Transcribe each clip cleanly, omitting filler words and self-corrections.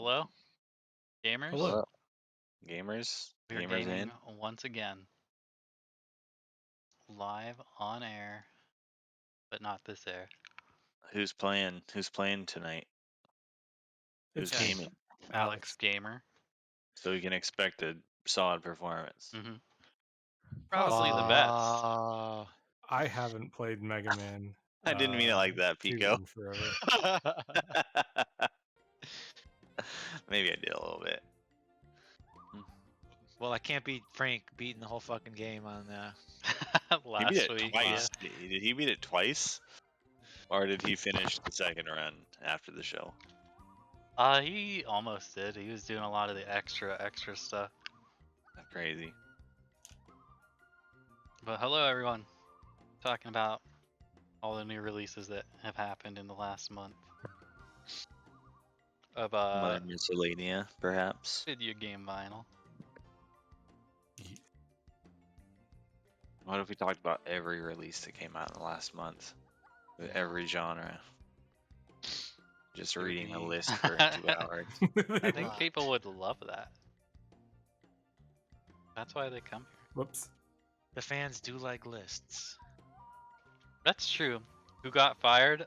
Hello, gamers. Hello. Gamers? We're Gamers gaming in? once again, live on air, but not this air. Who's playing? Who's playing tonight? Who's It's me. gaming? Alex Gamer. So we can expect a solid performance. Mm-hmm. Probably the best. I haven't played Mega Man. I didn't mean it like that, 2 Pico. in forever. Maybe I did a little bit. Well, I can't beat Frank beating the whole fucking game on He Last beat it week. twice. Did he beat it twice? Or did he finish the second run after the show? He almost did. He was doing a lot of the extra stuff. That's crazy. But hello, everyone. Talking about all the new releases that have happened in the last month of Mother Miscellanea, perhaps. video game vinyl. What if we talked about every release that came out in the last month? With every genre. Just reading a list for 2 hours. I think people would love that. That's why they come here. Whoops. The fans do like lists. That's true. Who got fired?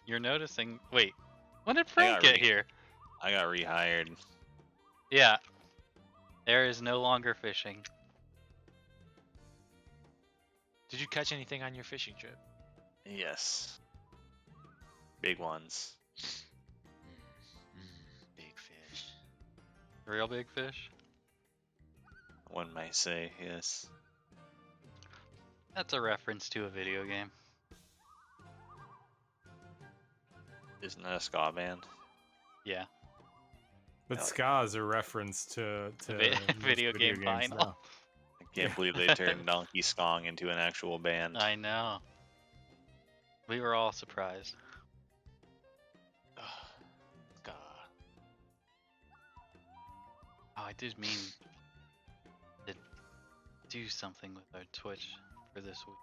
You're noticing. Wait, when did Frank get here? I got rehired. Yeah. There is no longer fishing. Did you catch anything on your fishing trip? Yes. Big ones. Big fish. Real big fish? One might say, yes. That's a reference to a video game. Isn't that a ska band? Yeah. But ska is a reference to Video game games vinyl. now. I can't believe they turned Donkey Skong into an actual band. I know. We were all surprised. God. Oh, I did mean to do something with our Twitch for this week.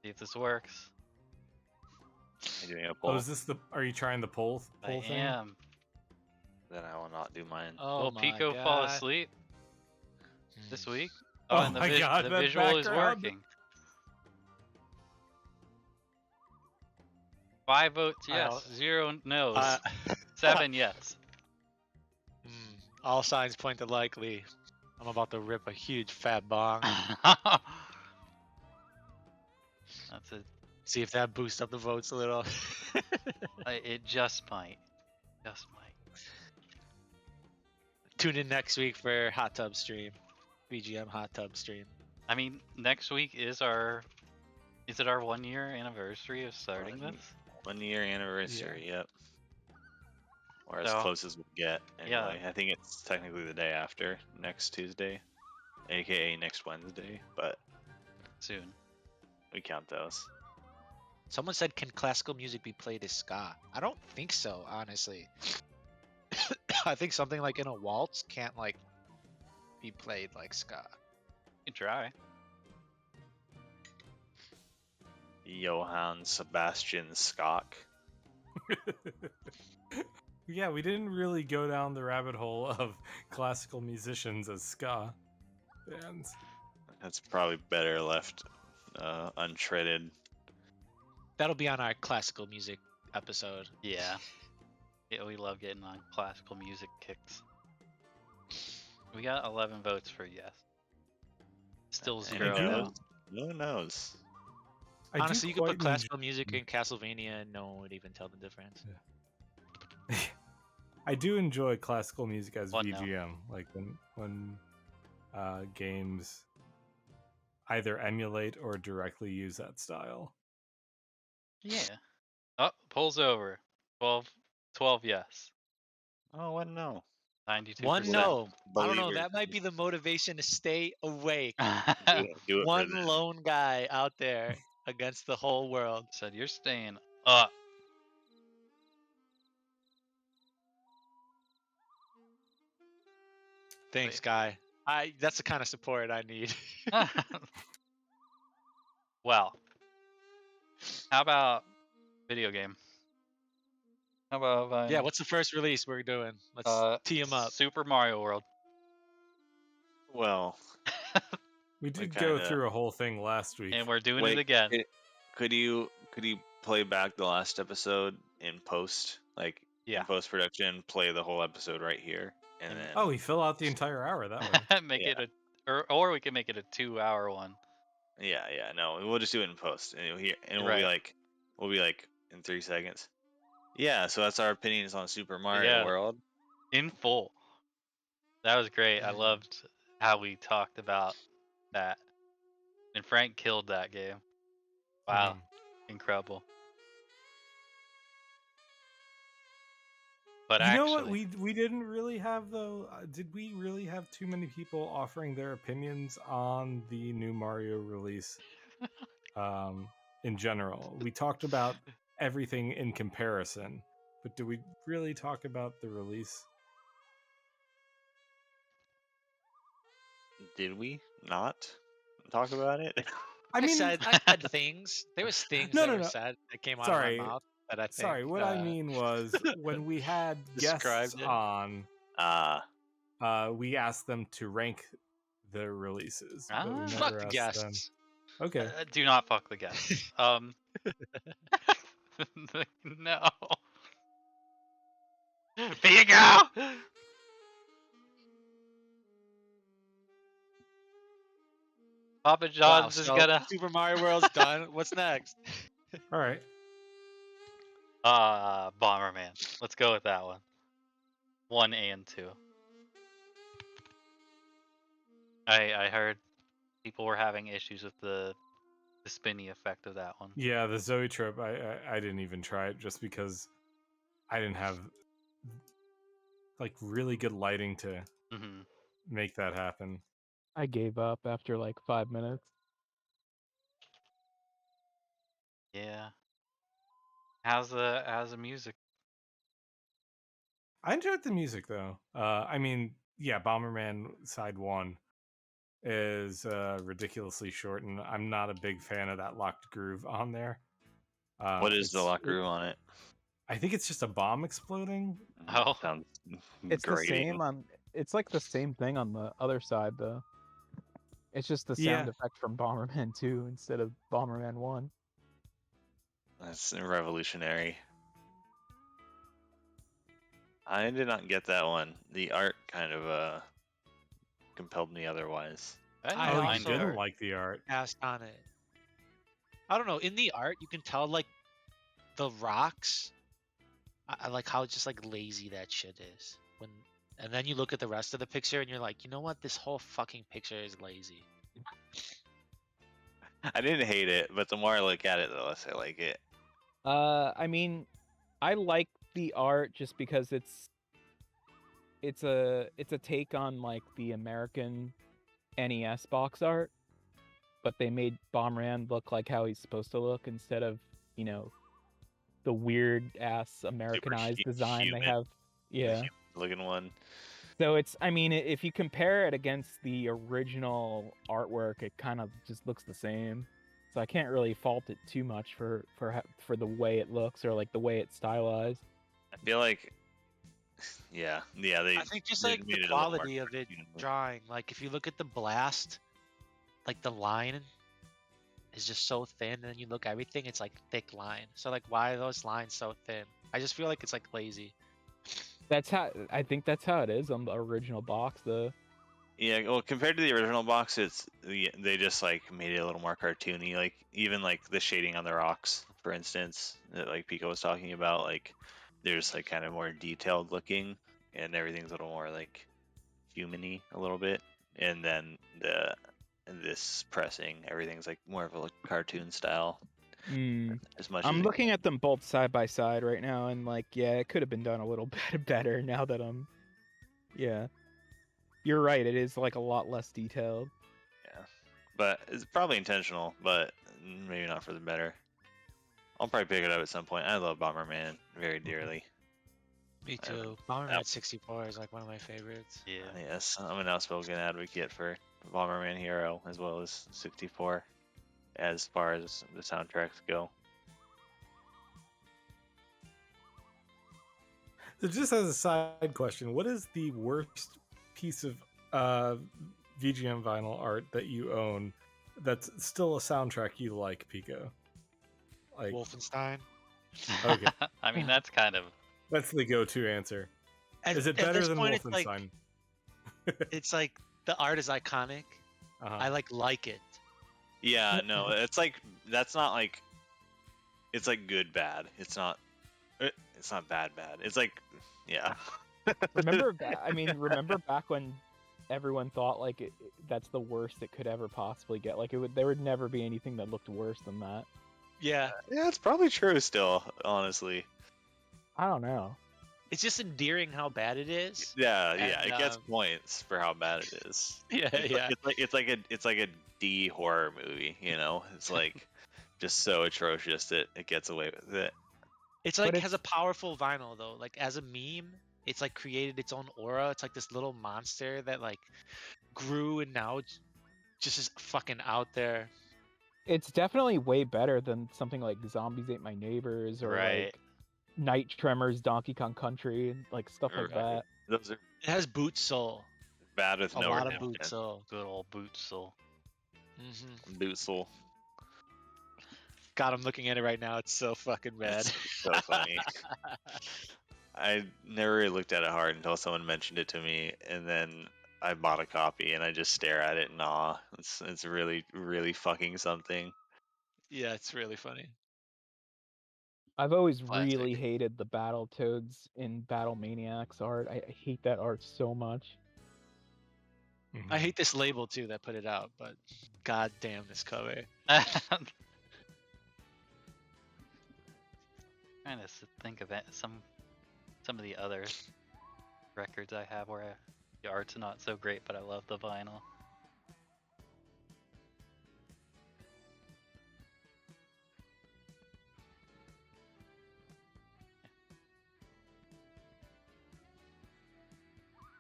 See if this works. Are you doing a poll? Oh, is this the? Are you trying the poll I thing? am. Then I will not do mine. Oh Will my Pico God. fall asleep this week? Oh and my God, the that visual is background. working. 5 votes yes, 0 no's, 7 yes. All signs point to likely. I'm about to rip a huge fat bong. That's it. See if that boosts up the votes a little. It just might. Just might. Tune in next week for hot tub stream. VGM hot tub stream. I mean, next week is our. Is it our 1 year anniversary of starting this? 1 year anniversary, yep. Or as So- close as we'll get. Anyway, I think it's technically the day after next Tuesday, aka next Wednesday, but Soon. we count those. Someone said, can classical music be played as ska? I don't think so, honestly. I think something like in a waltz can't like be played like ska. You can try. Johann Sebastian Skok. Yeah, we didn't really go down the rabbit hole of classical musicians as ska bands. That's probably better left untreaded. That'll be on our classical music episode. Yeah. Yeah, we love getting on classical music kicks. We got 11 votes for yes. Still And 0 do- no. Who knows? I do Honestly, you could put quite classical music in Castlevania and no one would even tell the difference. I do enjoy classical music as What now? VGM, like when games either emulate or directly use that style. Yeah. Oh, poll's over. 12 yes. Oh, what no? 92%. One no. I don't know. Believers. That might be the motivation to stay awake. Do it One for them. lone guy out there against the whole world. Said you're staying up. Thanks, Wait. guy. That's the kind of support I need. Well, how about video game? How about Yeah, what's the first release we're doing? Let's tee him up. Super Mario World. Well, We we did go kinda through a whole thing last week. And we're doing it wait. again. Could you play back the last episode in post, like Yeah. in post production? Play the whole episode right here, and And- then Oh, we fill out the entire hour that way. Make Yeah. it or we can make it a 2-hour one. yeah, no, we'll just do it in post, and we'll Right. be like in 3 seconds. Yeah, so that's our opinions on Super Mario Yeah. World. In full. That was great. I Mm. loved how we talked about that. And Frank killed that game. Wow. Incredible. But You actually, know what we didn't really have though? Did we really have too many people offering their opinions on the new Mario release? In general, we talked about everything in comparison, but do we really talk about the release? Did we not talk about it? I said things. There was things No, that no, were no. said that came out Sorry. of my mouth that I think. Sorry, what I mean was when we had guests described it. on, Ah, we asked them to rank the releases. But we Ah. never Fuck the asked guests. them. Okay. do not fuck the guests. No. There you go. Papa John's is so gonna. Super Mario World's done. What's next? All right. Bomberman. Let's go with that one. 1 and 2. I heard people were having issues with the spinny effect of that one. Yeah, the Zoe trip. I didn't even try it just because I didn't have like really good lighting to Hmm. make that happen. I gave up after like 5 minutes. Yeah. How's the music? I enjoyed the music though. I mean, yeah, Bomberman Side 1 is ridiculously short, and I'm not a big fan of that locked groove on there. what is the it's- lock groove on it? I think it's just a bomb exploding. Oh. Sounds It's grating. the same on. It's like the same thing on the other side though. It's just the sound Yeah. effect from Bomberman 2 instead of Bomberman 1. That's revolutionary. I did not get that one. The art kind of compelled me otherwise. I didn't I Oh, you mind also- the didn't art. like the art. Passed on it. I don't know. In the art, you can tell like the rocks. I like how just like lazy that shit is. And then you look at the rest of the picture and you're like, you know what? This whole fucking picture is lazy. I didn't hate it, but the more I look at it, the less I like it. I mean, I like the art just because it's a take on like the American NES box art, but they made Bomberman look like how he's supposed to look instead of, you know, the weird ass Americanized design they human. have. Yeah. Looking one. So it's, I mean, if you compare it against the original artwork, it kind of just looks the same. So I can't really fault it too much for the way it looks or like the way it's stylized. I feel like, yeah. They. I think just they like made the it a little more quality of it cartoony. drawing. Like if you look at the blast, like the line is just so thin, and then you look at everything, it's like thick line. So like, why are those lines so thin? I just feel like it's like lazy. That's how I think that's how it is on the original box. Yeah, well, compared to the original box, they just like made it a little more cartoony. Like even like the shading on the rocks, for instance, that like Pico was talking about. Like there's like kind of more detailed looking, and everything's a little more like humany a little bit. And then this pressing, everything's like more of a cartoon style. As much. I'm as looking at them both side by side right now, and like, yeah, it could have been done a little bit better. Now that yeah, you're right. It is like a lot less detailed. But it's probably intentional, but maybe not for the better. I'll probably pick it up at some point. I love Bomberman very dearly. Me I too. haven't- Bomberman 64 is like one of my favorites. Yeah. Yes, I'm an outspoken advocate for Bomberman Hero as well as 64. as far as the soundtracks go. So just as a side question, what is the worst piece of VGM vinyl art that you own that's still a soundtrack you like, Pico? Like, Wolfenstein. Okay. I mean, that's kind of. that's the go-to answer. Is it At better this than point, Wolfenstein? It's like the art is iconic. Uh-huh. I like it. Yeah, no, it's like that's not like it's like good bad. It's not bad. It's like yeah. Remember back when everyone thought like that's the worst it could ever possibly get. Like there would never be anything that looked worse than that. Yeah, Yeah, it's probably true still, honestly. I don't know. it's just endearing how bad it is. Yeah, And, it gets points for how bad it is. Yeah, yeah. It's like a D horror movie, you know? It's like just so atrocious that it gets away with it. It's like But has a powerful vinyl though. Like as a meme, it's like created its own aura. It's like this little monster that like grew and now it's just is fucking out there. It's definitely way better than something like Zombies Ate My Neighbors or Right. like Night Tremors, Donkey Kong Country, and like stuff like Right. that. Those are It has boot soul. bad with A no lot of redemption. boot soul. Good old boot soul. Hmm. Boot soul. God, I'm looking at it right now. It's so fucking bad. It's so funny. I never really looked at it hard until someone mentioned it to me, and then I bought a copy and I just stare at it and awe. It's really, really fucking something. Yeah, it's really funny. I've always Classic. really hated the Battletoads in Battle Maniacs art. I hate that art so much. Mhm. I hate this label too that put it out, but god damn this cover. Trying to think of it, some of the other records I have where the art's not so great, but I love the vinyl.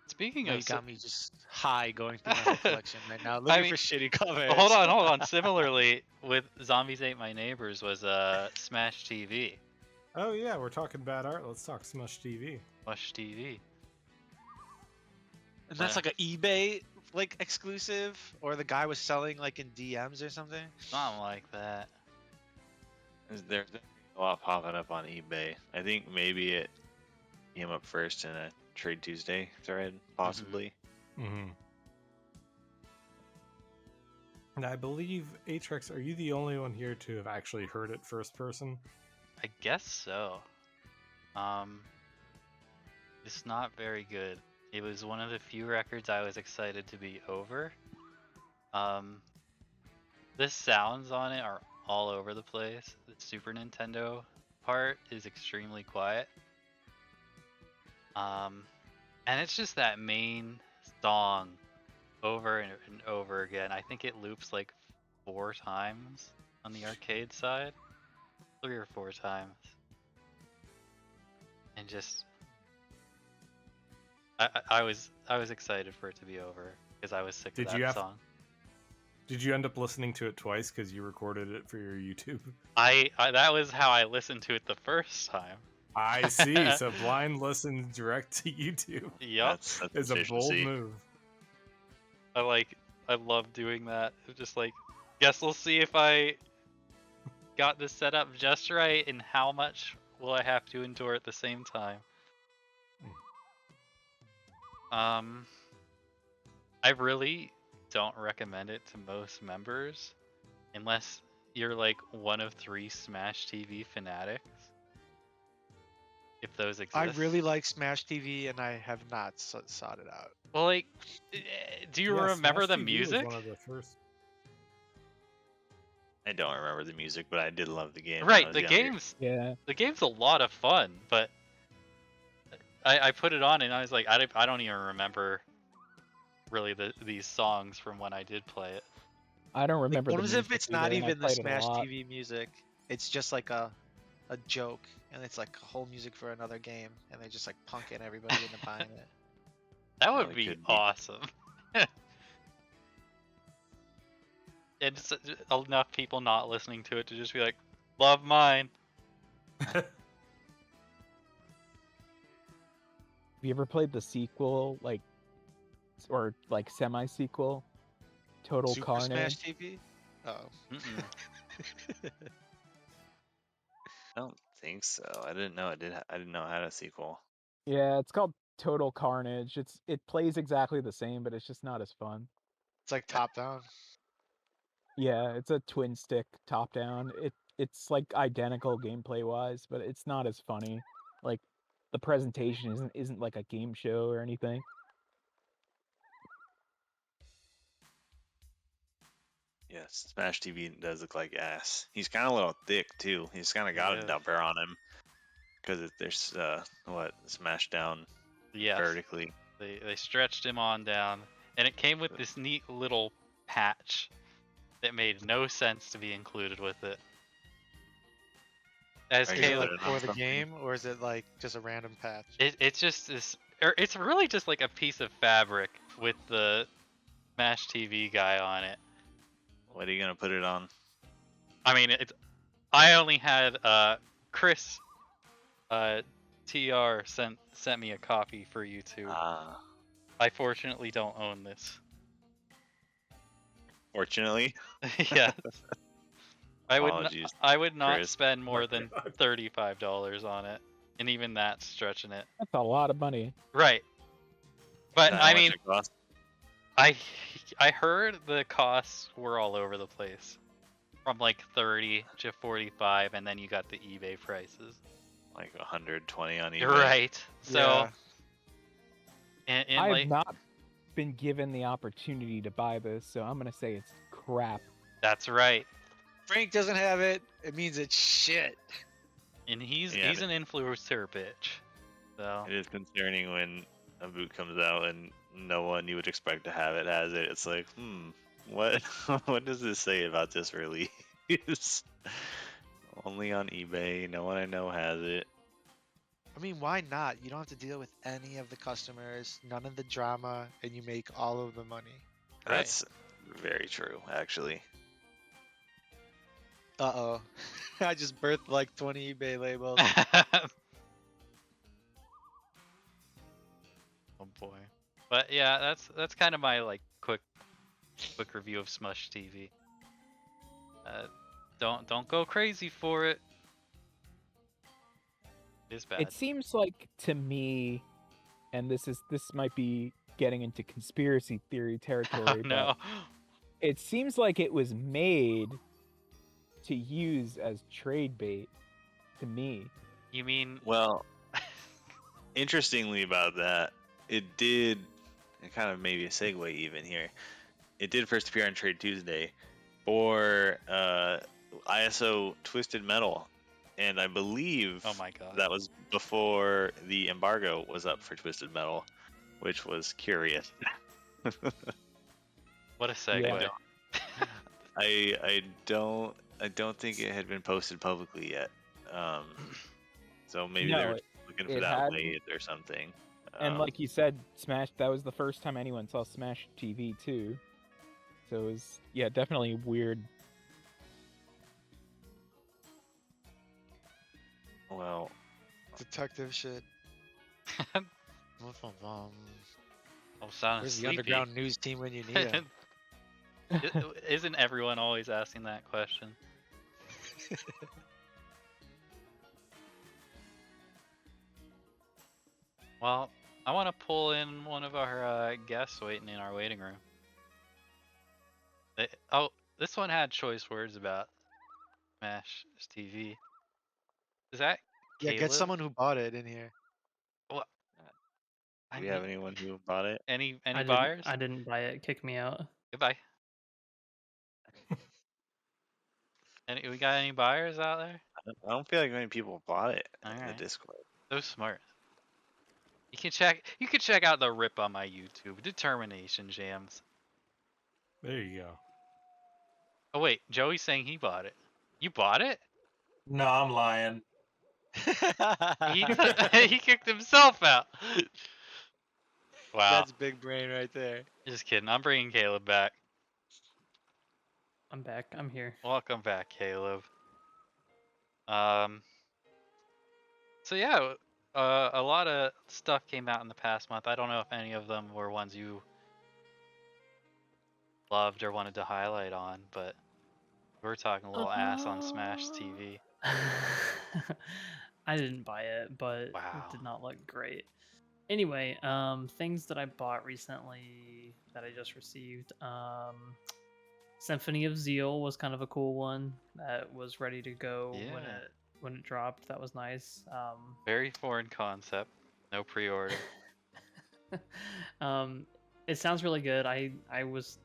Speaking Now of you got me just high going through my whole collection right now, I looking mean- for shitty covers. hold on. Similarly, with Zombies Ate My Neighbors was Smash TV. Oh yeah, we're talking bad art. Let's talk Smush TV. Smash TV. And that's like an eBay like exclusive, or the guy was selling like in DMs or something. Something like that. There's a lot popping up on eBay. I think maybe it came up first in a Trade Tuesday thread, possibly. Mm-hmm. And I believe Atrix, are you the only one here to have actually heard it first person? I guess so. It's not very good. It was one of the few records I was excited to be over. The sounds on it are all over the place. The Super Nintendo part is extremely quiet. And it's just that main song over and over again. I think it loops like 4 times on the arcade side. 3 or 4 times. And just I was excited for it to be over because I was sick Did of you that have- song. Did you end up listening to it twice because you recorded it for your YouTube? I that was how I listened to it the first time. I see. So blind listen direct to YouTube Yup. That's is a bold efficiency. move. I love doing that. It's just like, guess we'll see if I got this set up just right and how much will I have to endure at the same time. I really don't recommend it to most members unless you're like one of 3 Smash TV fanatics. If those exist. I really like Smash TV, and I have not sought it out. Well, like, do you Yeah, remember Smash the TV was music? one of the first. I don't remember the music, but I did love the game. when I Right, was the younger. Yeah. the game's a lot of fun, but I put it on and I was like, I don't even remember really these songs from when I did play it. I don't remember. What the if music it's not either, and I even the played it a Smash lot. TV music? It's just like a joke, and it's like whole music for another game, and they just like punking everybody into buying it. That would it be could be. awesome. it's enough people not listening to it to just be like, love mine. Have you ever played the sequel, like, or like semi-sequel, Total Super Carnage? Smash TV? Oh. Mm-mm. I don't think so. I didn't know it did. I didn't know it had a sequel. Yeah, it's called Total Carnage. It plays exactly the same, but it's just not as fun. It's like top down. Yeah, it's a twin stick top down. It's like identical gameplay wise, but it's not as funny. Like the presentation isn't like a game show or anything. Yes, Smash TV does look like ass. He's kind of a little thick too. He's kind of got Yeah. a dumper on him because there's smashed down Yes. vertically. They stretched him on down, and it came with this neat little patch that made no sense to be included with it. As Are Is you it Caleb, like putting on for the something? game, or is it like just a random patch? it's just this, or it's really just like a piece of fabric with the Smash TV guy on it. What are you gonna put it on? I mean, I only had Chris TR sent me a copy for YouTube. Ah, I fortunately don't own this. fortunately. Yes. I Apologies, would not Chris. spend more My than God. $35 on it, and even that's stretching it. That's a lot of money. Right. But Is that how I much mean, it cost? I heard the costs were all over the place, from like 30 to 45, and then you got the eBay prices. Like 120 on eBay. You're right. So, Yeah. and I have like not been given the opportunity to buy this, so I'm gonna say it's crap. that's right. Frank doesn't have it. It means it's shit. And he's Yeah, an influencer bitch. So It is concerning when a boot comes out and no one you would expect to have it has it. It's like, what what does this say about this release? Only on eBay. No one I know has it. I mean, why not? You don't have to deal with any of the customers, none of the drama, and you make all of the money. Right. That's very true, actually. Uh-oh. I just birthed like 20 eBay labels. Oh boy. But yeah, that's kind of my like quick review of Smush TV. Don't go crazy for it. It's bad. It seems like to me, and this might be getting into conspiracy theory Oh, territory, no. but it seems like it was made to use as trade bait to me. You mean Well, interestingly about that, it did, and kind of maybe a segue even here, it did first appear on Trade Tuesday for ISO Twisted Metal, and I believe oh my god. that was before the embargo was up for Twisted Metal, which was curious. What a segue. Yeah. I don't think it had been posted publicly yet. So maybe No, they were looking for it that hadn't. late or something. And like you said, Smash, that was the first time anyone saw Smash TV too. So it was, yeah, definitely weird. Well, Detective shit. Oh, sound Where's the sleepy. underground news team when you need it? Isn't everyone always asking that question? Well, I want to pull in one of our guests waiting in our waiting room. Oh, this one had choice words about Smash TV. Is that Yeah, Caleb? get someone who bought it in here. Well, do we have anyone who bought it? any I buyers? didn't buy it. Kick me out. Goodbye. We got any buyers out there? I don't feel like many people bought it in Alright. the Discord. So smart. You can check out the rip on my YouTube. Determination Jams. There you go. Oh wait, Joey's saying he bought it. You bought it? No, I'm lying. He he kicked himself out. Wow. That's big brain right there. Just kidding. I'm bringing Caleb back. I'm back. I'm here. Welcome back, Caleb. So yeah, a lot of stuff came out in the past month. I don't know if any of them were ones you loved or wanted to highlight on, but we're talking a little ass on Smash TV. I didn't buy it, but Wow. it did not look great. Anyway, things that I bought recently that I just received. Symphony of Zeal was kind of a cool one that was ready to go Yeah. when it dropped. That was nice. Very foreign concept. No pre-order. It sounds really good. I was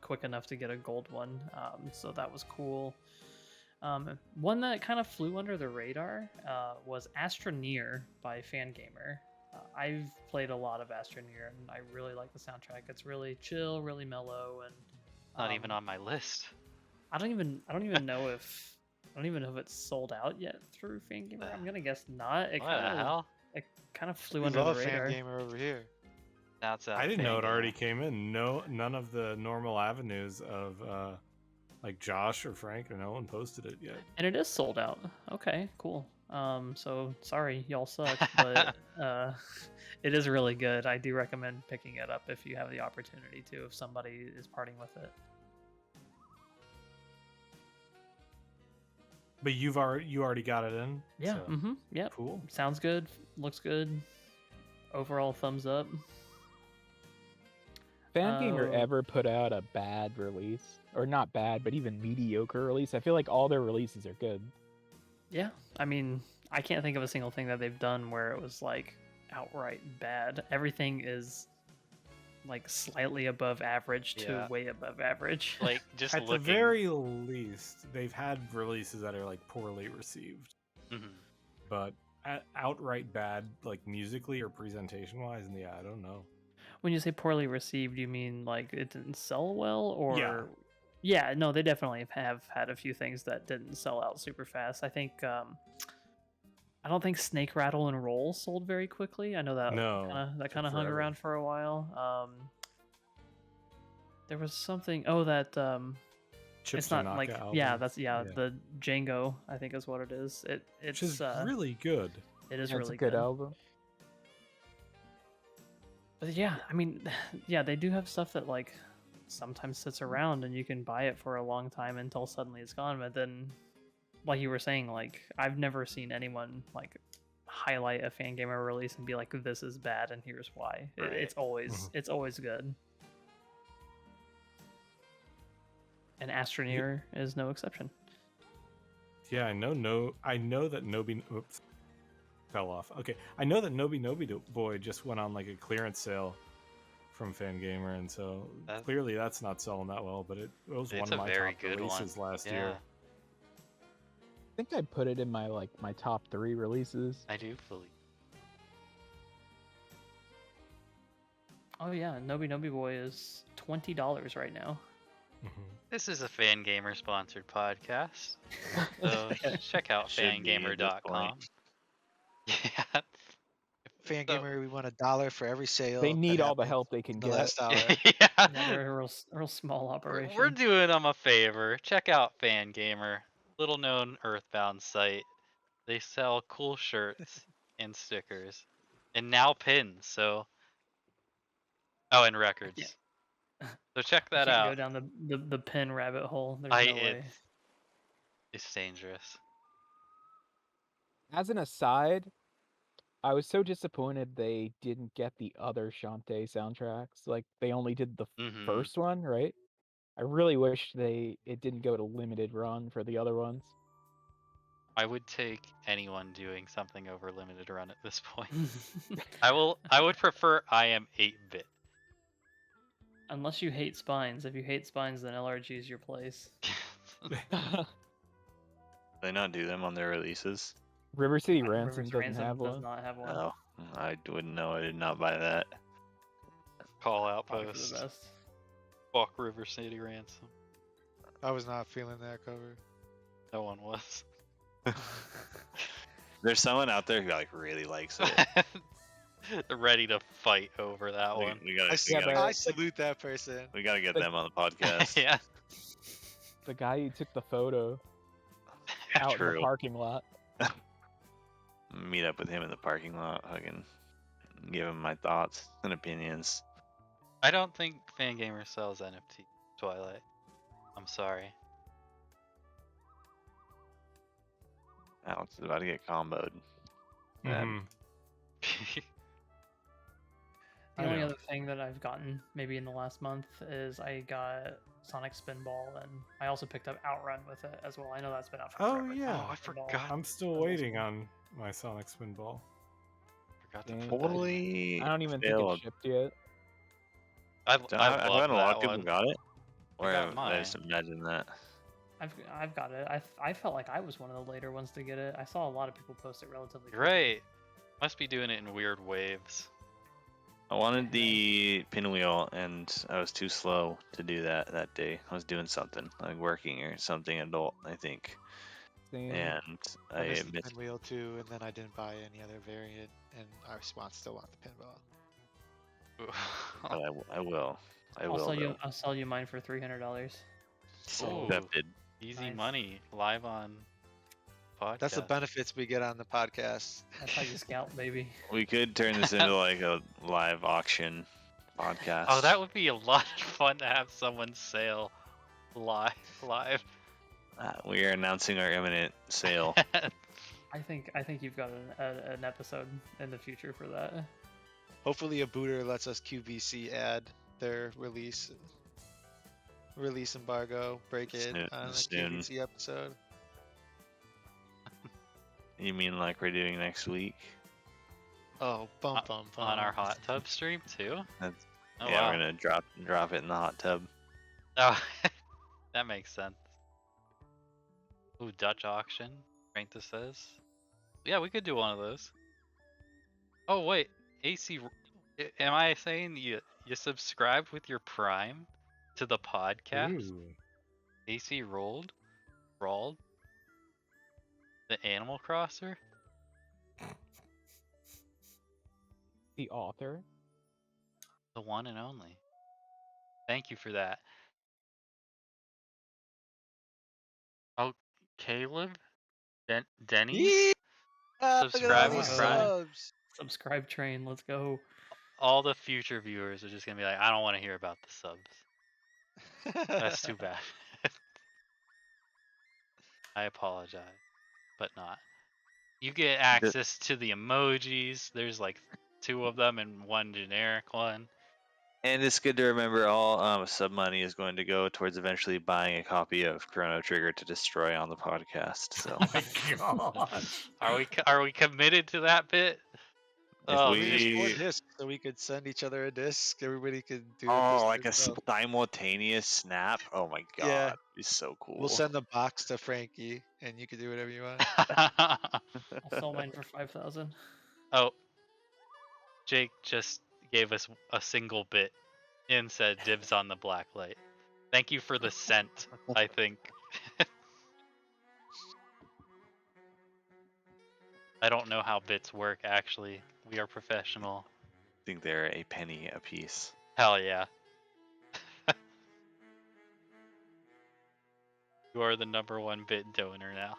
quick enough to get a gold one, so that was cool. One that kind of flew under the radar was Astroneer by Fangamer. I've played a lot of Astroneer, and I really like the soundtrack. It's really chill, really mellow, and Not even on my list. I don't even know if it's sold out yet through Fangamer. I'm gonna guess not. What the hell? It kind of flew We under the love radar. Fangamer over here. That's I didn't know it already came in. None of the normal avenues of like Josh or Frank or no one posted it yet. And it is sold out. Okay, cool. So sorry, y'all suck, but it is really good. I do recommend picking it up if you have the opportunity to, if somebody is parting with it. But you already got it in. Yeah. So, Yep. Cool. Sounds good. Looks good. Overall, thumbs up. Fangamer Oh. ever put out a bad release? Or not bad, but even mediocre release? I feel like all their releases are good. Yeah. I mean, I can't think of a single thing that they've done where it was like outright bad. Everything is like slightly above average to Yeah. way above average. Like just At looking. the very least, they've had releases that are like poorly received, Mhm. but outright bad, like musically or presentation wise. And yeah, I don't know. When you say poorly received, you mean like it didn't sell well, or Yeah. Yeah, no, they definitely have had a few things that didn't sell out super fast. I think I don't think Snake Rattle and Roll sold very quickly. I know that No, kind of hung forever. around for a while. There was something. Oh, that Chips it's not Tanaka like album. yeah, that's the Django. I think is what it is. It's Which is really good. it is That's really a good album. But yeah, I mean, yeah, they do have stuff that like sometimes sits around and you can buy it for a long time until suddenly it's gone. But then, like you were saying, like I've never seen anyone like highlight a Fangamer release and be like, "This is bad," and here's why. Right. It's always good. And Astroneer is no exception. Yeah, I know that Nobi. Oops, fell off. Okay, I know that Nobi Boy just went on like a clearance sale from Fangamer, and so clearly that's not selling that well. But it was It's one a of my very top good releases one. last Yeah. year. I think I put it in my my top 3 releases. I do believe. Oh yeah, Nobi Boy is $20 right now. Mhm. This is a Fangamer sponsored podcast. So check out Should be at this fangamer.com. point. Yeah. Fangamer, we want $1 for every sale. They need that all the happens help they can in the get. last hour. Yeah, Yeah. they're a real small operation. We're doing them a favor. Check out Fangamer, little known Earthbound site. They sell cool shirts and stickers, and now pins. So, and records. So check that Can't out. go down the pin rabbit hole. There's I no way. it's dangerous. As an aside, I was so disappointed they didn't get the other Shantae soundtracks. Like they only did the Mhm. first one, right? I really wish it didn't go to limited run for the other ones. I would take anyone doing something over limited run at this point. I would prefer I am 8-bit. Unless you hate spines. If you hate spines, then LRG is your place. They not do them on their releases. River City River Ransom City doesn't have does one. not have one. Oh, I wouldn't know. I did not buy that. Call out Probably for post. the best. Fuck River City Ransom. I was not feeling that cover. No one was. There's someone out there who like really likes it. They're ready to fight over that We, one. we gotta, I, we see, gotta, but- I salute that person. we gotta get them on the podcast. Yeah. The guy who took the photo out in the True. parking lot. Meet up with him in the parking lot. I can give him my thoughts and opinions. I don't think Fangamer sells NFT Twilight. I'm sorry. Alex is about to get comboed. Bad. Mhm. The I only know. other thing that I've gotten maybe in the last month is I got Sonic Spinball, and I also picked up Outrun with it as well. I know that's been out for Oh, forever. yeah. Oh, I Spinball. forgot. I'm still That's waiting awesome. on my Sonic Spinball. Forgot to Dang. put that in. Totally I don't even think failed. it's shipped yet. I I've love had a lot that of people one. got it. I Or got I just mine. imagine that. I've got it. I felt like I was one of the later ones to get it. I saw a lot of people post it relatively. You're right. Must be doing it in weird waves. I wanted the pinwheel, and I was too slow to do that day. I was doing something, like working or something adult, I think. Same. And I I missed the missed. pinwheel too, and then I didn't buy any other variant, and our response still want the pinball. But I will. I I'll will. sell you. though. I'll sell you mine for $300. So Accepted. Easy Nice. money live on podcast. that's the benefits we get on the podcast. That's how you scout, baby. We could turn this into like a live auction podcast. Oh, that would be a lot of fun to have someone sale live. We are announcing our imminent sale. I think you've got an episode in the future for that. Hopefully, a booter lets us QVC add their release embargo, break it on a Soon. QVC episode. You mean like we're doing next week? Oh, bum bum bum. On our hot tub stream too. That's- Oh yeah, wow. we're gonna drop it in the hot tub. Oh, that makes sense. Ooh, Dutch auction. Frank says. Yeah, we could do one of those. Oh wait, AC. Am I saying you subscribe with your Prime to the podcast? Ooh. AC rolled, the Animal Crosser. The author. The one and only. Thank you for that. Oh, Caleb? Denny's? Subscribe Look at all with these Prime? subs. Subscribe train. Let's go. All the future viewers are just gonna be like, I don't want to hear about the subs. That's too bad. I apologize, but not. You get access to the emojis. There's like 2 of them and 1 generic one. And it's good to remember all sub money is going to go towards eventually buying a copy of Chrono Trigger to destroy on the podcast. So Oh my gosh. Are we committed to that bit? if Oh, We just four we discs, so we could send each other a disc. Everybody could do. like a simultaneous snap. Oh my god, Yeah. it's so cool. We'll send the box to Frankie, and you can do whatever you want. I'll sell mine for 5,000. Oh, Jake just gave us a single bit and said dibs on the black light. Thank you for the scent, I think. I don't know how bits work, actually. We are professional. I think they're a penny a piece. Hell yeah. You are the #1 bit donor now.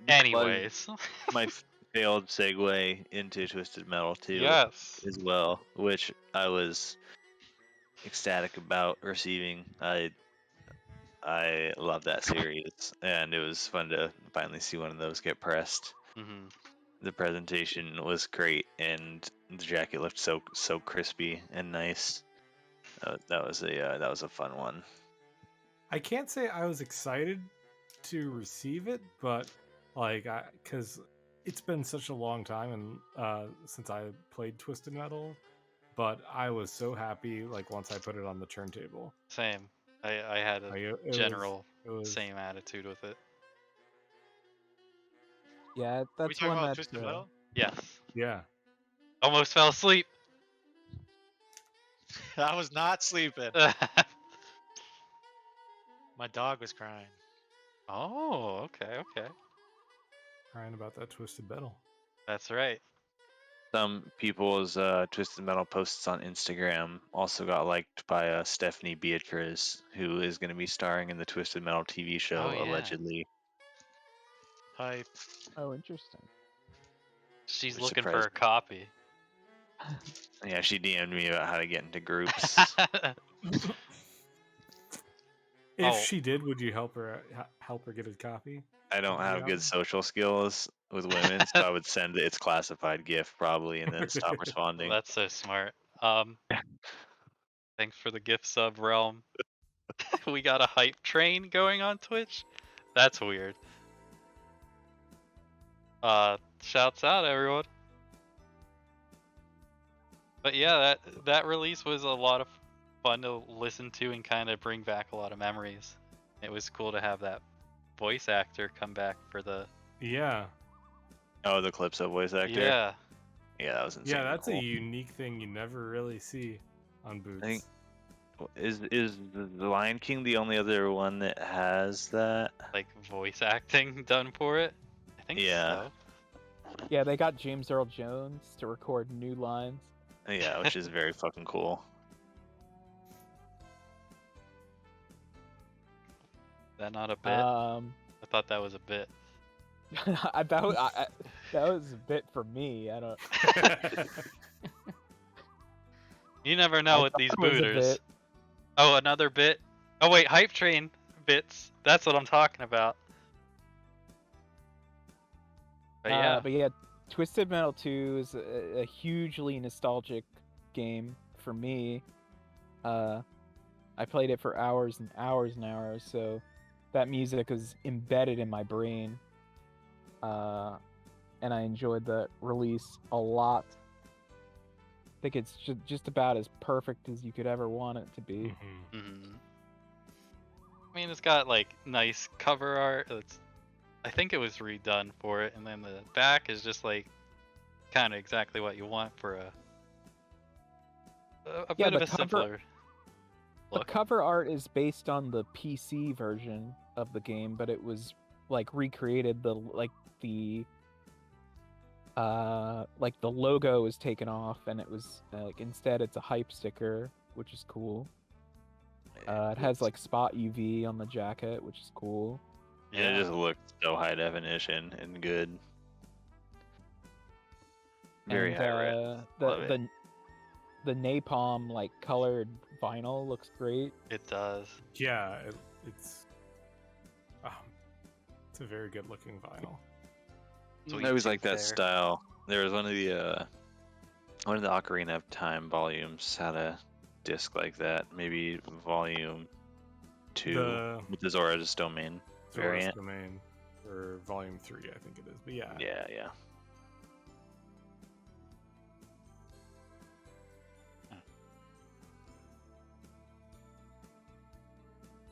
Anyways. My failed segue into Twisted Metal 2 Yes. as well, which I was ecstatic about receiving. I love that series, and it was fun to finally see one of those get pressed. Hmm. The presentation was great, and the jacket looked so crispy and nice. That was a fun one. I can't say I was excited to receive it, but like, because it's been such a long time and since I played Twisted Metal, but I was so happy like once I put it on the turntable. Same. I had a Like, it general was same attitude with it. Yeah, Are we that's talking one about that. Twisted Metal? Yes. yeah. Almost fell asleep. I was not sleeping. My dog was crying. Oh, okay. Crying about that Twisted Metal. That's right. Some people's Twisted Metal posts on Instagram also got liked by Stephanie Beatriz, who is going to be starring in the Twisted Metal TV show, Oh, yeah. allegedly. Hype. Oh, interesting. She's Which looking for surprised a copy. Yeah, she DM'd me about how to get into groups. If Oh. she did, would you help her get a copy? I don't Would you have help good her? social skills with women, so I would send its classified GIF probably and then stop responding. That's so smart. Thanks for the gift sub, Realm. We got a hype train going on Twitch. That's weird. Shouts out, everyone. But yeah, that release was a lot of fun to listen to and kind of bring back a lot of memories. It was cool to have that voice actor come back for the Yeah. Oh, the Calypso voice actor? Yeah. Yeah, that was insane. Yeah, that's a cool. unique thing you never really see on Boots. I think is the Lion King the only other one that has that? Like voice acting done for it. I think Yeah. so. Yeah, they got James Earl Jones to record new lines. Yeah, which is very fucking cool. That not a bit? I thought that was a bit. that was a bit for me. I don't. You never know I with thought these it was a booters. bit. Oh, another bit. Oh wait, hype train bits. That's what I'm talking about. But yeah. Twisted Metal 2 is a hugely nostalgic game for me. I played it for hours and hours and hours, so that music is embedded in my brain. And I enjoyed the release a lot. I think it's just about as perfect as you could ever want it to be. Mm-hmm. I mean, it's got like nice cover art. I think it was redone for it, and then the back is just like kind of exactly what you want for a bit of a simpler The look. cover art is based on the PC version of the game, but it was like recreated. The logo is taken off, and it was like instead it's a hype sticker, which is cool. It has like spot UV on the jacket, which is cool. Yeah, it just looked so high definition and good. Very high res. Love it. The napalm like colored vinyl looks great. It does. Yeah, it's a very good looking vinyl. Sweet I always tooth like that there. style. There was one of the Ocarina of Time volumes had a disc like that. Maybe volume 2 with the Zora's Domain variant. Domain, or volume 3, I think it is. But yeah. Yeah.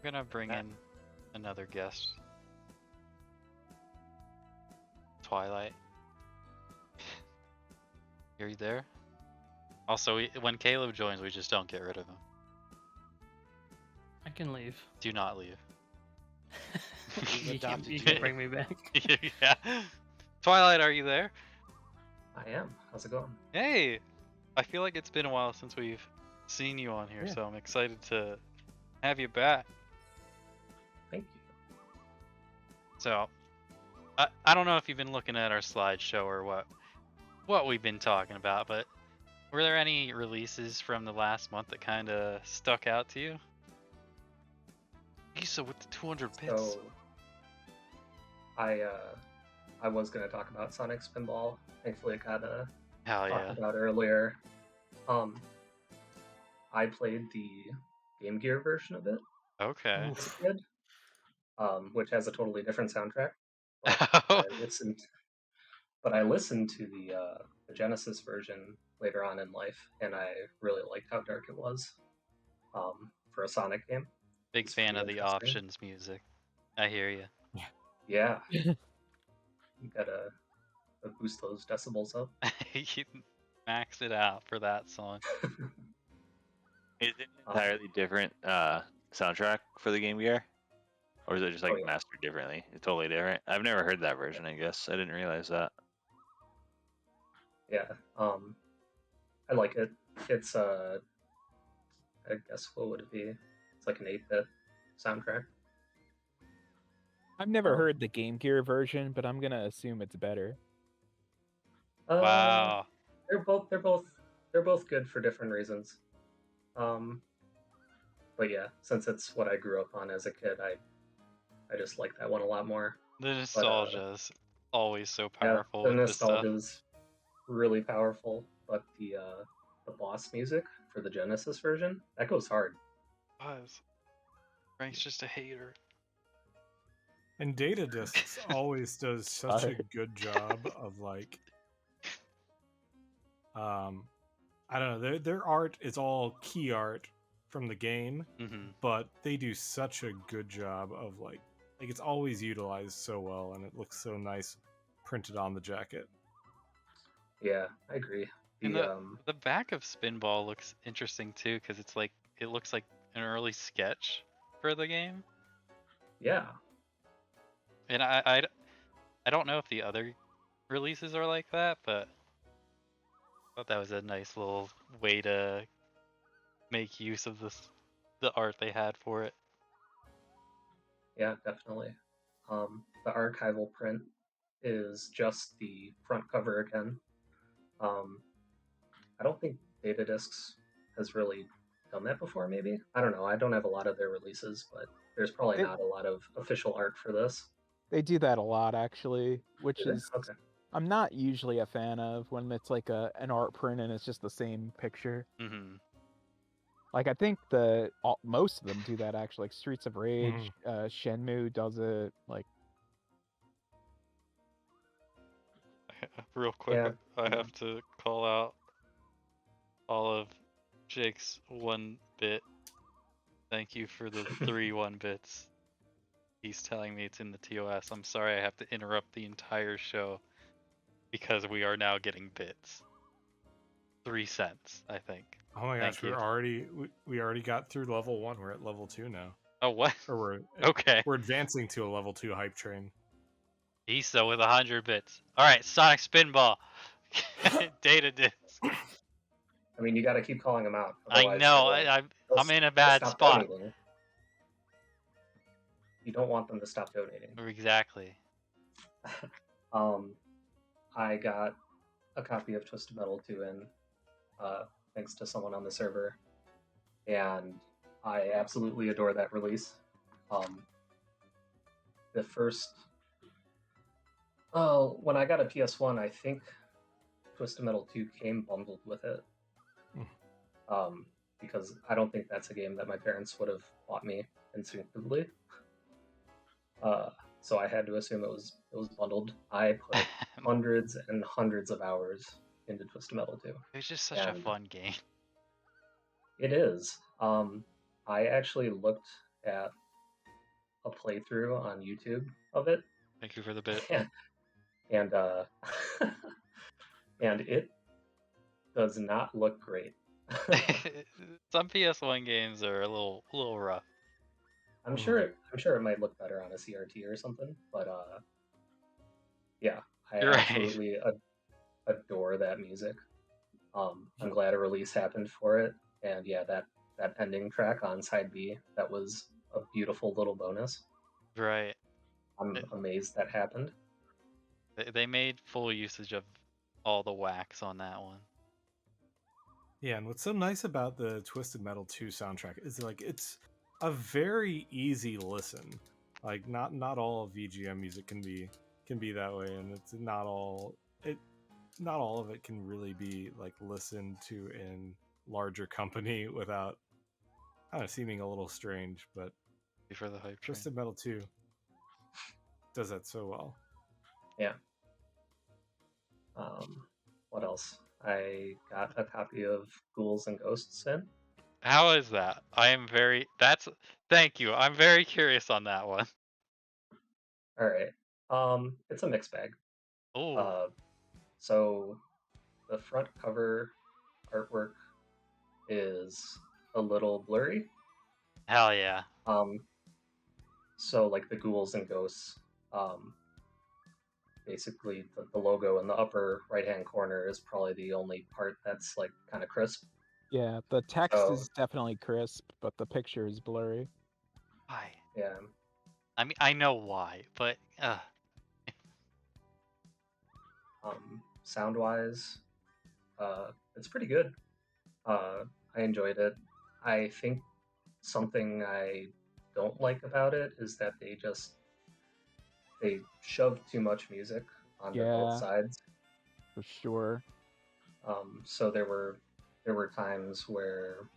We're gonna bring in another guest. Twilight. Are you there? Also, when Caleb joins, we just don't get rid of him. I can leave. Do not leave. You can bring me back. Yeah. Twilight, are you there? I am. How's it going? Hey! I feel like it's been a while since we've seen you on here, Yeah. so I'm excited to have you back. Thank you. So, I don't know if you've been looking at our slideshow or what we've been talking about, but were there any releases from the last month that kind of stuck out to you? Lisa with the 200 bits. So, I was gonna talk about Sonic Spinball. Thankfully, it got Hell yeah. talked about earlier. I played the Game Gear version of it Okay. as a kid, which has a totally different soundtrack. But I listened to the Genesis version later on in life, and I really liked how dark it was for a Sonic game. Big It's fan pretty of the interesting. options music. I hear you. Yeah. You gotta boost those decibels up. You maxed it out for that song. Is it an entirely different soundtrack for the Game Gear? Or is it just like yeah. mastered differently? It's totally different. I've never heard that version, I guess. I didn't realize that. Yeah. I like it. It's I guess what would it be? It's like an 8-bit soundtrack. I've never Um, heard the Game Gear version, but I'm gonna assume it's better. uh, Wow. they're both good for different reasons. Um, but yeah, since it's what I grew up on as a kid, I just like that one a lot more. The But nostalgia is always so yeah, powerful the with this stuff. nostalgia is really powerful, but the boss music for the Genesis version, that goes hard. Was. Frank's just a hater. And Data Discs always does such a good job of like, I don't know, their art is all key art from the game, Mm-hmm. but they do such a good job of like it's always utilized so well, and it looks so nice printed on the jacket. Yeah, I agree. And the back of Spinball looks interesting too, because it's like it looks like an early sketch for the game. Yeah, And I don't know if the other releases are like that, but I thought that was a nice little way to make use of the art they had for it. yeah, definitely. The archival print is just the front cover again. I don't think Data Discs has really done that before, maybe? I don't know. I don't have a lot of their releases, but there's probably They- not a lot of official art for this. They do that a lot actually, which Do they? is Okay. I'm not usually a fan of when it's like an art print and it's just the same picture. Mm-hmm. Like I think most of them do that actually. Like Streets of Rage, Shenmue does it. Like Real quick, Yeah. I have to call out all of Jake's 1-bit. Thank you for the 3 1-bits. He's telling me it's in the TOS. I'm sorry I have to interrupt the entire show because we are now getting bits. 3 cents, I think. Oh my Thank gosh, you. we already got through level 1. We're at level 2 now. Oh, what? Or Okay. we're advancing to a level 2 hype train. Issa with 100 bits. Alright, Sonic Spinball. Data Disc. I mean, you got to keep calling them out. I Otherwise know, they'll I'm in a they'll bad stop spot. donating. You don't want them to stop donating. Exactly. I got a copy of Twisted Metal 2 in, thanks to someone on the server, and I absolutely adore that release. The first, when I got a PS1, I think Twisted Metal 2 came bundled with it. Because I don't think that's a game that my parents would have bought me instinctively. So I had to assume it was bundled. I put hundreds and hundreds of hours into Twisted Metal 2. It's just such a fun game. It is. I actually looked at a playthrough on YouTube of it. Thank you for the bit. And and it does not look great. Some PS1 games are a little rough. I'm sure it might look better on a CRT or something, but yeah, I absolutely adore that music. I'm glad a release happened for it, and yeah, that ending track on side B, that was a beautiful little bonus. Right. I'm amazed that happened. They made full usage of all the wax on that one. Yeah, and what's so nice about the Twisted Metal 2 soundtrack is like it's a very easy listen. Like not all of VGM music can be that way, and it's not all of it can really be like listened to in larger company without kind of seeming a little strange. But For the hype Twisted Metal 2 does that so well. Yeah. What else? I got a copy of Ghouls and Ghosts in. How is that? Thank you. I'm very curious on that one. All right. It's a mixed bag. Oh. So the front cover artwork is a little blurry. Hell yeah. So like the ghouls and ghosts, basically the logo in the upper right-hand corner is probably the only part that's like kind of crisp. Yeah, the text So is definitely crisp, but the picture is blurry. Why? yeah, I mean, I know why, but sound-wise, it's pretty good. I enjoyed it. I think something I don't like about it is that they shoved too much music onto both Yeah. sides. For sure. So there were times where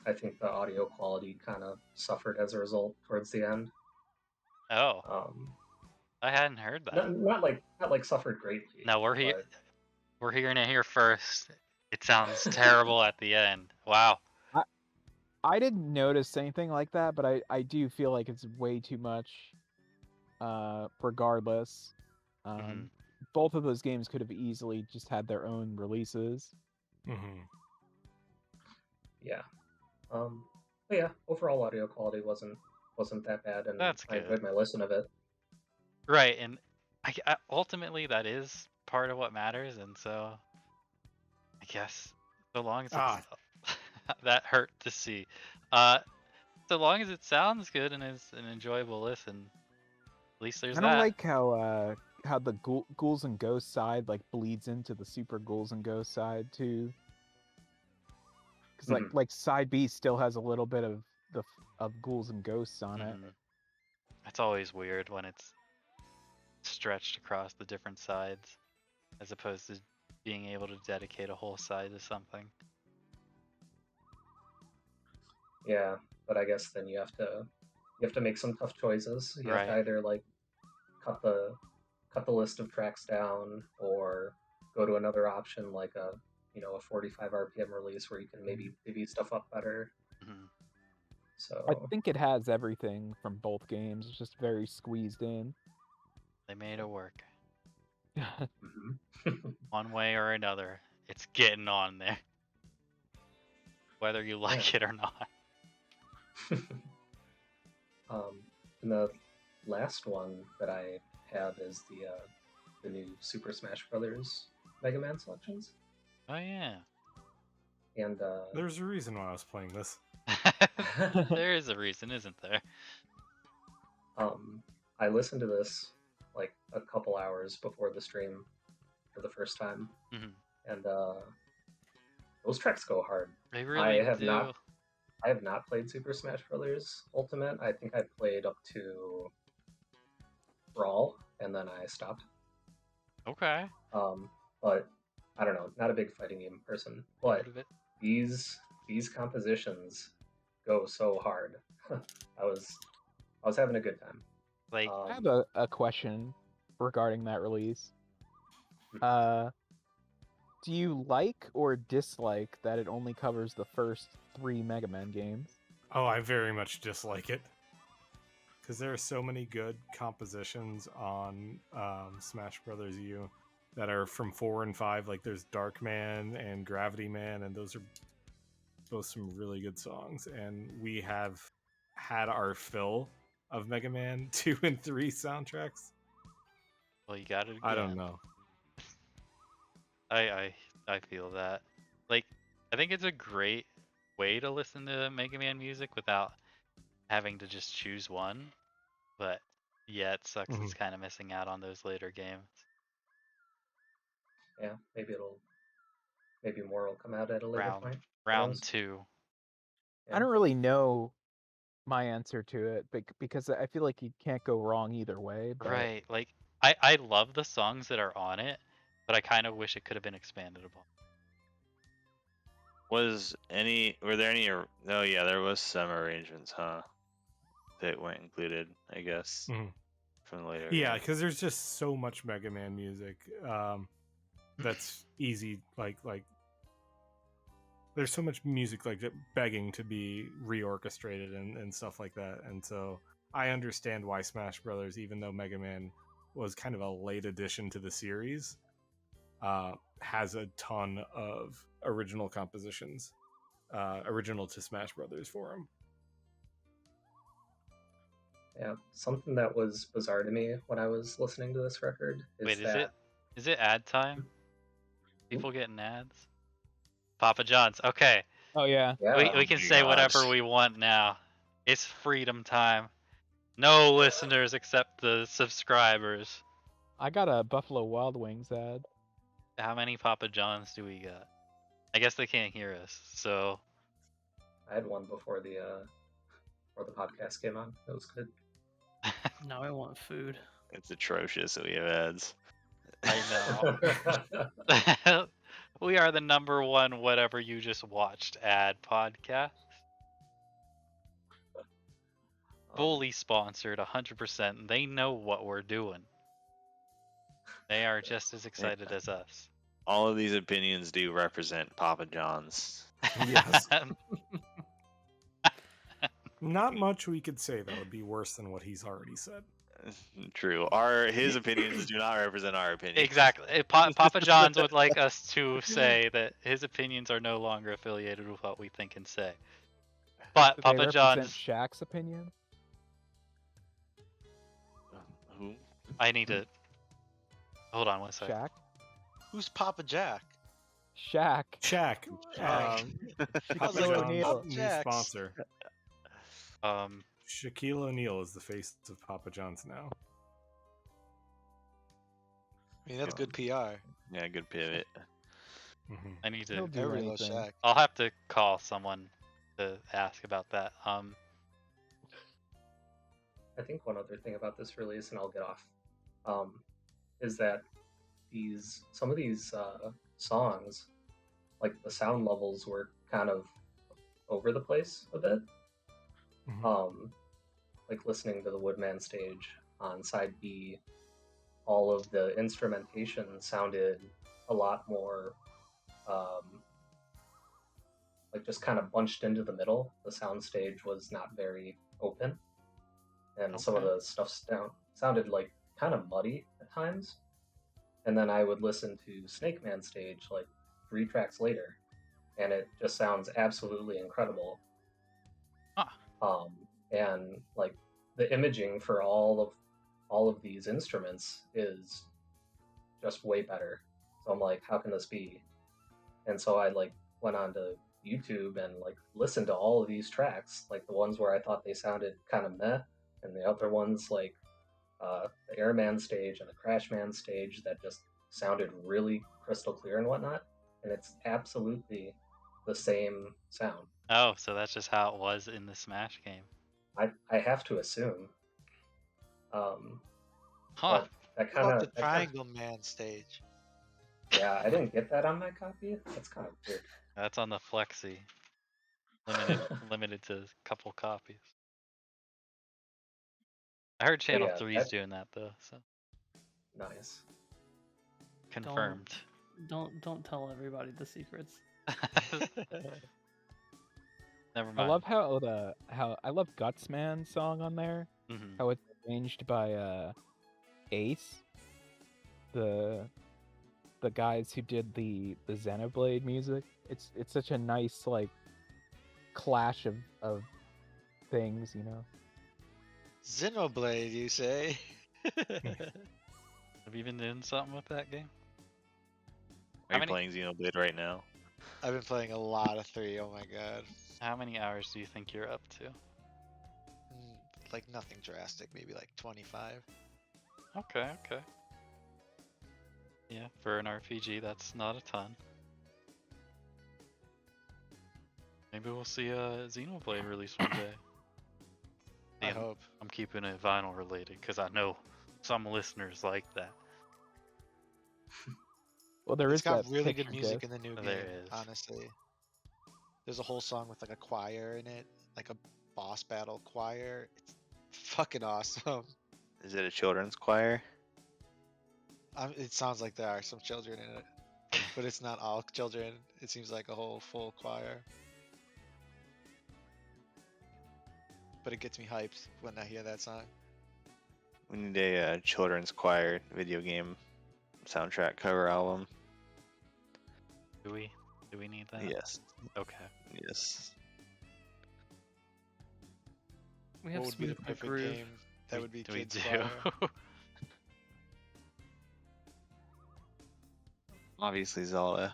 I think the audio quality kind of suffered as a result towards the end. oh, Um, I hadn't heard that. not like suffered greatly. No, but we're hearing it here first. It sounds terrible at the end. Wow. I didn't notice anything like that, but I do feel like it's way too much. Regardless, Mhm. both of those games could have easily just had their own releases. Mm-hmm. yeah. But yeah, overall audio quality wasn't that bad, and That's I good. enjoyed my listen of it. Right, and I ultimately that is part of what matters, and so I guess so long as it's that hurt to see. So long as it sounds good and is an enjoyable listen, at least there's I don't that. like how the Ghouls and Ghosts side like bleeds into the Super Ghouls and Ghosts side too. Because like side B still has a little bit of Ghouls and Ghosts on it. It's always weird when it's stretched across the different sides, as opposed to being able to dedicate a whole side to something. Yeah, but I guess then you have to make some tough choices. You have to either like cut the list of tracks down, or go to another option like a 45 RPM release where you can maybe divvy stuff up better. So I think it has everything from both games. It's just very squeezed in. They made it work. One way or another, it's getting on there, whether you like it or not. And the last one that I have is the new Super Smash Brothers Mega Man selections. Oh yeah. And there's a reason why I was playing this. There is a reason, isn't there? I listened to this like a couple hours before the stream for the first time, and those tracks go hard. They really do. I have not played Super Smash Brothers Ultimate. I think I played up to Brawl, and then I stopped. Okay. But I don't know, not a big fighting game person. But these compositions go so hard. I was having a good time. Like, I have a question regarding that release. Do you like or dislike that it only covers the first 3 Mega Man games? Oh, I very much dislike it. Because there are so many good compositions on Smash Brothers U that are from 4 and 5. Like there's Dark Man and Gravity Man, and those are both some really good songs. And we have had our fill of Mega Man 2 and 3 soundtracks. Well, you got it again. I don't know. I feel that. Like, I think it's a great way to listen to Mega Man music without having to just choose one. But yeah, it sucks. It's kind of missing out on those later games. Yeah, maybe more will come out at a later point. Round 2. Yeah. I don't really know my answer to it, because I feel like you can't go wrong either way. But... Right, like I love the songs that are on it, but I kind of wish it could have been expanded upon. Were there any? Oh yeah, there was some arrangements, huh? That weren't included, I guess, from the later. Yeah, because there's just so much Mega Man music that's easy. Like there's so much music like begging to be reorchestrated and stuff like that. And so I understand why Smash Brothers, even though Mega Man was kind of a late addition to the series, has a ton of original compositions, original to Smash Brothers for him. Yeah, something that was bizarre to me when I was listening to this record is Wait, that is it ad time? People getting ads? Papa John's. Okay. Oh yeah. yeah, We can my say whatever gosh. we want now. It's freedom time. No listeners except the subscribers. I got a Buffalo Wild Wings ad. How many Papa John's do we got? I guess they can't hear us, so I had one before the podcast came on. It was good. Now I want food. It's atrocious that we have ads. I know. We are the number one whatever you just watched ad podcast. Fully sponsored, 100%. They know what we're doing. They are just as excited as us. All of these opinions do represent Papa John's. Yes. Not much we could say that would be worse than what he's already said. True. His opinions do not represent our opinions. Exactly. Papa John's would like us to say that his opinions are no longer affiliated with what we think and say. But Do they Papa represent John's, Shaq's opinion? Who? I need to hold on one second. Shaq? Who's Papa Jack? Shaq. Shaq. Shaq. Papa like, John's O'Neal. new Jack's. sponsor. Um, Shaquille O'Neal is the face of Papa John's now. I mean, that's good PR. Yeah, good pivot. Mhm. I need He'll to. do Everybody loves anything. Shaq. I'll have to call someone to ask about that. I think one other thing about this release, and I'll get off, is that some of these songs, like the sound levels were kind of over the place a bit. Mhm. Like listening to the Woodman stage on side B, all of the instrumentation sounded a lot more like just kind of bunched into the middle. The sound stage was not very open, and some of Okay. the stuff sounded like kind of muddy at times. And then I would listen to Snake Man stage like 3 tracks later, and it just sounds absolutely incredible. And like the imaging for all of these instruments is just way better. So I'm like, how can this be? And so I like went on to YouTube and like listened to all of these tracks, like the ones where I thought they sounded kind of meh, and the other ones like the Airman stage and the Crashman stage that just sounded really crystal clear and whatnot. And it's absolutely the same sound. Oh, so that's just how it was in the Smash game. I have to assume. Huh. But that What kind about of the Triangle Man stage? yeah, I didn't get that on my copy. That's kind of weird. That's on the Flexi. Limited to a couple copies. I heard Channel yeah, 3's that- doing that though, so Nice. confirmed. Don't tell everybody the secrets. Never I mind. love how I love Gutsman song on there. Mhm. How it's arranged by Ace, the guys who did the Xenoblade music. It's such a nice like clash of things, you know. Xenoblade, you say? Have you been doing something with that game? Are How you many- playing Xenoblade right now? I've been playing a lot of 3. Oh my god. How many hours do you think you're up to? Like nothing drastic, maybe like 25. Okay. Yeah, for an RPG, that's not a ton. Maybe we'll see a Xenoblade release one day. I Yeah, hope. I'm keeping it vinyl related because I know some listeners like that. Well, there It's is got that really good picture music disc. in the new There game, is. honestly. There's a whole song with like a choir in it, like a boss battle choir. It's fucking awesome. Is it a children's choir? It sounds like there are some children in it, but it's not all children. It seems like a whole full choir. But it gets me hyped when I hear that song. We need a children's choir video game soundtrack cover album. Do we need that? Yes. Okay. Yes. We have What would be the Smooth the perfect Groove. game? That would be we Kid do. Squire. Obviously Zelda.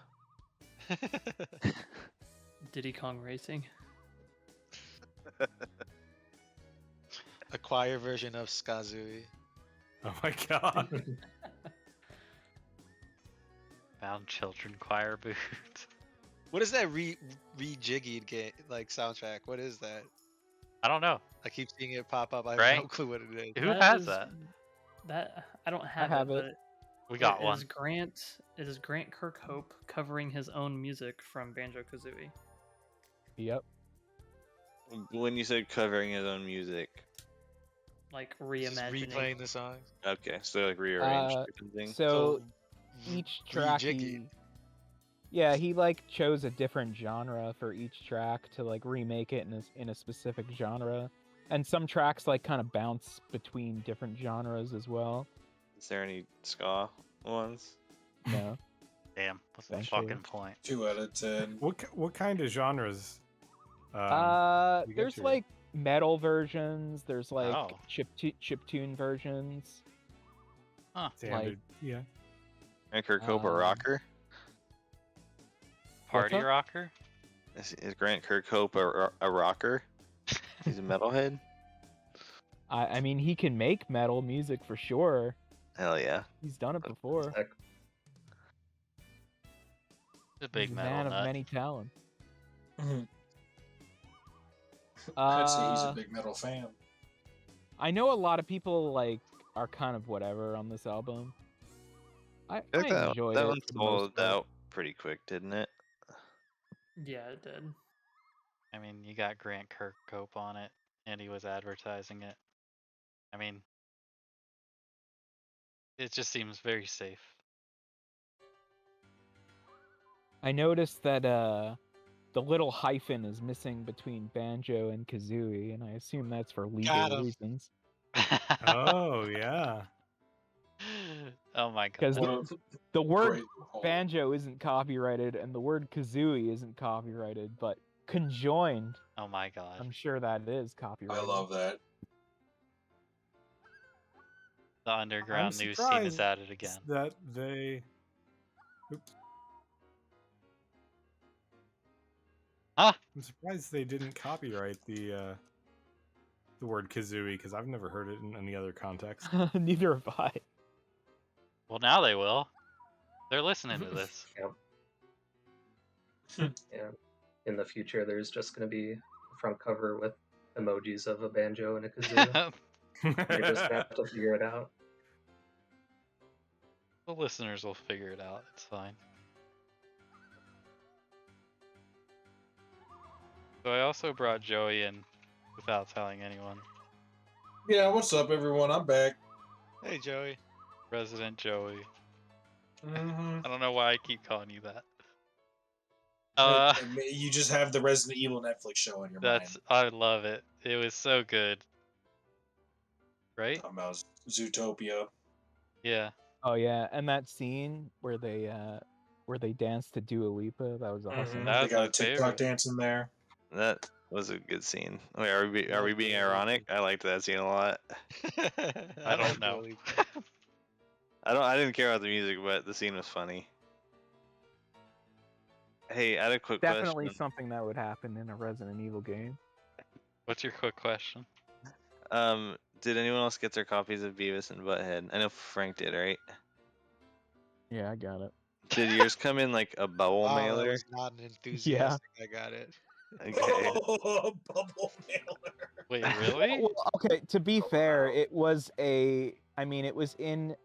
Diddy Kong Racing. A choir version of Skazooie. Oh my god. Found children choir boots. What is that rejiggied game like soundtrack? What is that? I don't know. I keep seeing it pop up. I have Right? no clue what it is. Who That has is- that? That I don't have, have it, it. We got it one. is Grant. It is Grant Kirkhope covering his own music from Banjo Kazooie. Yep. When you said covering his own music, Like Just reimagining. replaying the songs. okay, so like rearranged Uh, or something. So each track rejiggy. he like chose a different genre for each track to like remake it in a specific genre. And some tracks like kind of bounce between different genres as well. Is there any ska ones? No. Damn, what's the Thankfully. fucking point? 2 out of 10. What kind of genres? you get There's your- like metal versions, there's like Oh. chiptune versions. Standard. Yeah. And Kirkhope a Um, rocker? Party up? rocker? Is Grant Kirkhope a rocker? He's a metalhead? I mean he can make metal music for sure. Hell yeah. He's done it before. Heck, The big He's a metal man nut. of many talents. I'd say he's a Uh, big metal fan. I know a lot of people like are kind of whatever on this album. I enjoyed that it. one for the most sold part. out pretty quick, didn't it? Yeah, it did. I mean, you got Grant Kirkhope on it, and he was advertising it. I mean, it just seems very safe. I noticed that the little hyphen is missing between Banjo and Kazooie, and I assume that's for Got legal 'em. reasons. Oh yeah. Oh my Because god. the word Great call. Banjo isn't copyrighted and the word Kazooie isn't copyrighted, but conjoined, Oh my god. I'm sure that is copyrighted. I love that. The I'm underground news scene surprised is at it again. that they. Oops. Ah! I'm surprised they didn't copyright the word kazooie because I've never heard it in any other context. Neither have I. Well, now they will. They're listening to this. yeah. In the future, there's just going to be a front cover with emojis of a banjo and a kazoo. You're just gonna have to figure it out. The listeners will figure it out. It's fine. So I also brought Joey in without telling anyone. Yeah, what's up, everyone? I'm back. Hey, Joey. Resident Joey. Mm-hmm. I don't know why I keep calling you that. You just have the Resident Evil Netflix show in your That's I love it. It was so good. Right? mind. Talking about Zootopia. Yeah. Oh yeah, and that scene where they dance to Dua Lipa, that was awesome. Mhm. That They was got my a TikTok favorite. dance in there. That was a good scene. Wait, are we being ironic? I liked that scene a lot. I don't know. I didn't care about the music, but the scene was funny. Hey, I had a quick Definitely question. something that would happen in a Resident Evil game. What's your quick question? Did anyone else get their copies of Beavis and Butthead? I know Frank did, right? Yeah, I got it. Did yours come in like a bubble Wow, that mailer? was not an enthusiastic. I got it. Okay. Bubble mailer. Wait, really? Well, okay, to be Oh, fair, wow. it was it was in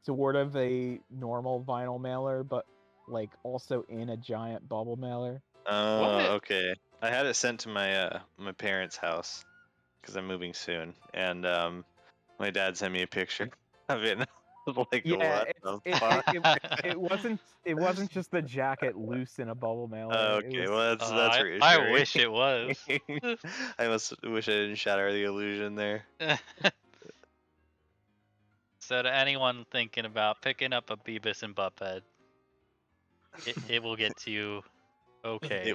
sort of a normal vinyl mailer, but like also in a giant bubble mailer. Oh, What? okay. I had it sent to my my parents' house because I'm moving soon, and my dad sent me a picture of it. And I was like, Yeah, what the fuck? it wasn't just the jacket loose in a bubble mailer. Oh, it okay, was- well that's I reassuring. wish it was. I wish I didn't shatter the illusion there. So to anyone thinking about picking up a Beavis and Butthead, it will get to you okay.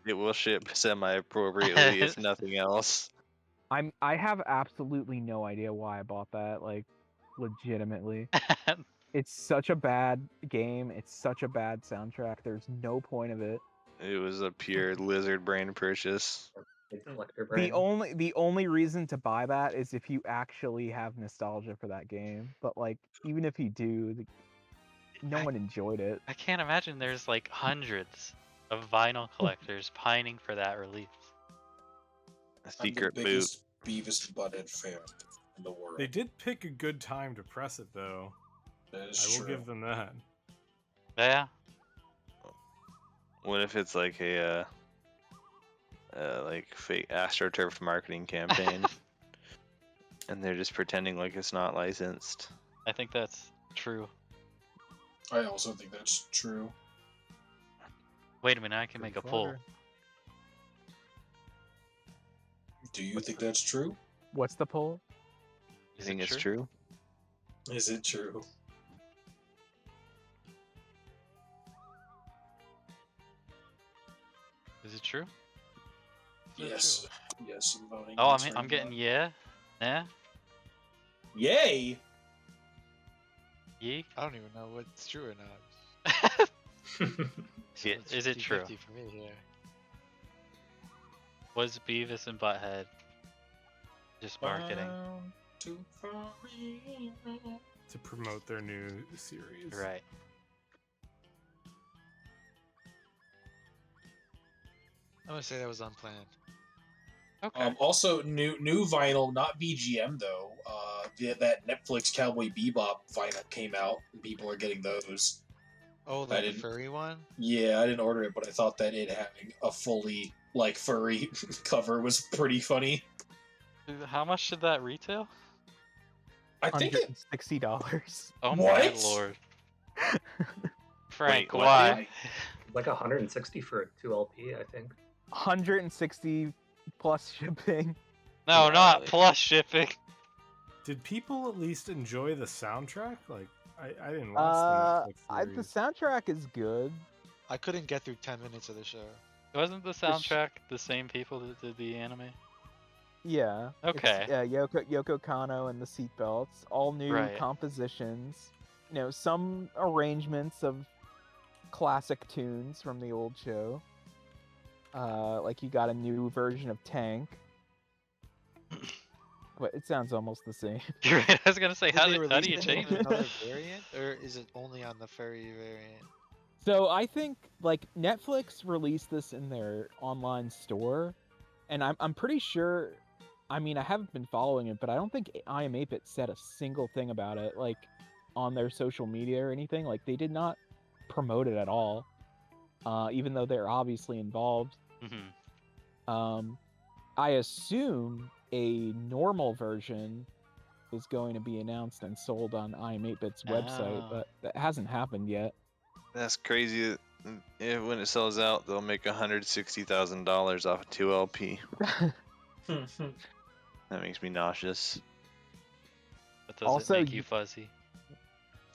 It will ship semi-appropriately, if nothing else. I have absolutely no idea why I bought that. Like, legitimately, it's such a bad game. It's such a bad soundtrack. There's no point of it. It was a pure lizard brain purchase. It's Elector Brain. The only reason to buy that is if you actually have nostalgia for that game. But like, even if you do, no one enjoyed it. I can't imagine there's like hundreds of vinyl collectors pining for that release. A I'm the secret boot. biggest Beavis and Butthead fan in the world. They did pick a good time to press it, though. That is I will true. give them that. Yeah. What if it's like a like fake AstroTurf marketing campaign, and they're just pretending like it's not licensed? I think that's true. I also think that's true. Wait a minute, I can make a poll. Clever. Do you think that's true? What's the poll? You Is think it it's true? Is it true? Is it true? Yes. Yes, I'm voting. Oh, yes I'm right getting now. yeah. Yeah. Yay! Yee. I don't even know what's true or not. Yeah. It's Is it true? 50-50 for me here. Was Beavis and Butthead just marketing? Bound to forever. To promote their new series. Right. I'm gonna say that was unplanned. Okay. Also, new vinyl, not VGM though. That Netflix Cowboy Bebop vinyl came out, and people are getting those. Oh, I like the didn't- furry one? Yeah, I didn't order it, but I thought that it having a fully like furry cover was pretty funny. How much did that retail? I think it. $160. Oh my What? lord. Frank, Wait, what, why? Like 160 for a 2LP, I think. 160 plus shipping. No, Yeah, not like- plus shipping. Did people at least enjoy the soundtrack? Like, I didn't watch the Netflix The series. soundtrack is good. I couldn't get through 10 minutes of the show. Wasn't the soundtrack the same people that did the anime? Yeah. Okay. Yeah, Yoko Kano and the Seatbelts, all new Right. compositions. You know, some arrangements of classic tunes from the old show. Like you got a new version of Tank. But it sounds almost the same. You're right. I was gonna say, Did how they do you release it change on it? another variant, or is it only on the furry variant? So I think like Netflix released this in their online store, and I'm pretty sure. I mean, I haven't been following it, but I don't think I Am 8-Bit said a single thing about it, like on their social media or anything. Like they did not promote it at all, even though they're obviously involved. Mhm. I assume a normal version is going to be announced and sold on I Am 8-Bit's website, Oh. but that hasn't happened yet. That's crazy. When it sells out, they'll make $160,000 off a 2LP. That makes me nauseous. But does Also, it make you fuzzy?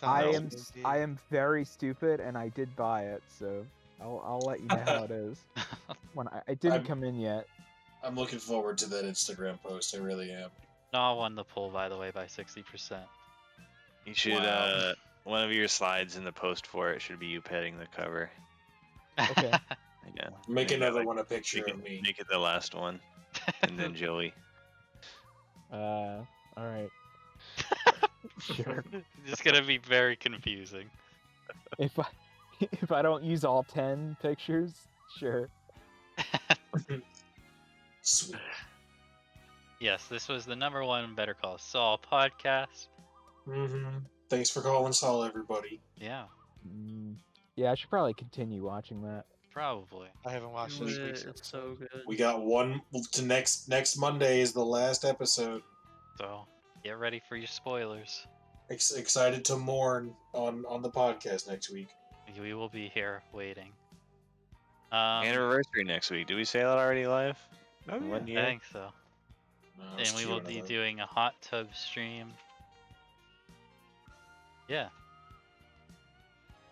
I Sounds am like I am very stupid, and I did buy it, so I'll let you know how it is. When it didn't I'm- come in yet. I'm looking forward to that Instagram post. I really am. Nah won the poll, by the way, by 60%. You should Wow. one of your slides in the post for it should be you petting the cover. Okay. Yeah. Make Maybe, another like, one a picture Make of it, me. make it the last one, and then Joey. All right. Sure. It's gonna be very confusing. If I don't use all 10 pictures, sure. Sweet. Yes, this was the #1 Better Call Saul podcast. Thanks for calling Saul, everybody. Yeah, Yeah, I should probably continue watching that. probably. I haven't watched Do this it, week's it's so good. We got one to next Monday is the last episode. So get ready for your spoilers. Excited to mourn on the podcast next week. We will be here waiting. Anniversary next week. Did we say that already live? Oh, yeah. 1 I year. think so. No, I was And we will queuing be up. doing a hot tub stream. Yeah.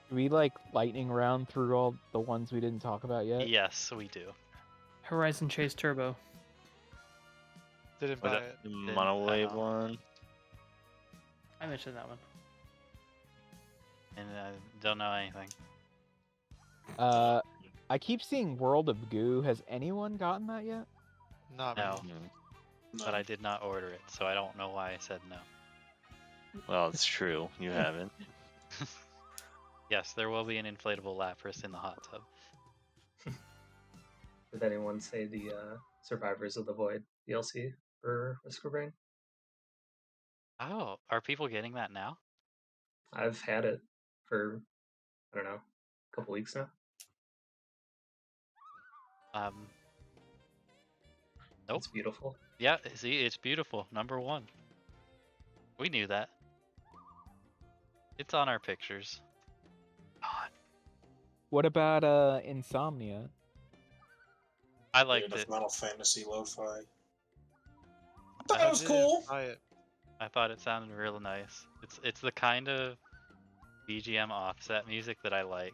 Do we like lightning round through all the ones we didn't talk about yet? Yes, we do. Horizon Chase Turbo. Didn't Was buy that it. the Didn't- I monowave don't- one? I mentioned that one. And I don't know anything. I keep seeing World of Goo. Has anyone gotten that yet? Not No. me. But I did not order it, so I don't know why I said no. Well, it's true. You haven't. Yes, there will be an inflatable Lapras in the hot tub. Did anyone say the Survivors of the Void DLC for Whisker Brain? Oh, are people getting that now? I've had it for, I don't know, a couple weeks now. Nope. It's beautiful. Yeah, see, it's beautiful. Number 1. We knew that. It's on our pictures. God, What about Insomnia? I Yeah, liked the it. Final Fantasy Lo-Fi. I I thought it was Didn't cool. buy it. I thought it sounded real nice. It's the kind of VGM offset music that I like.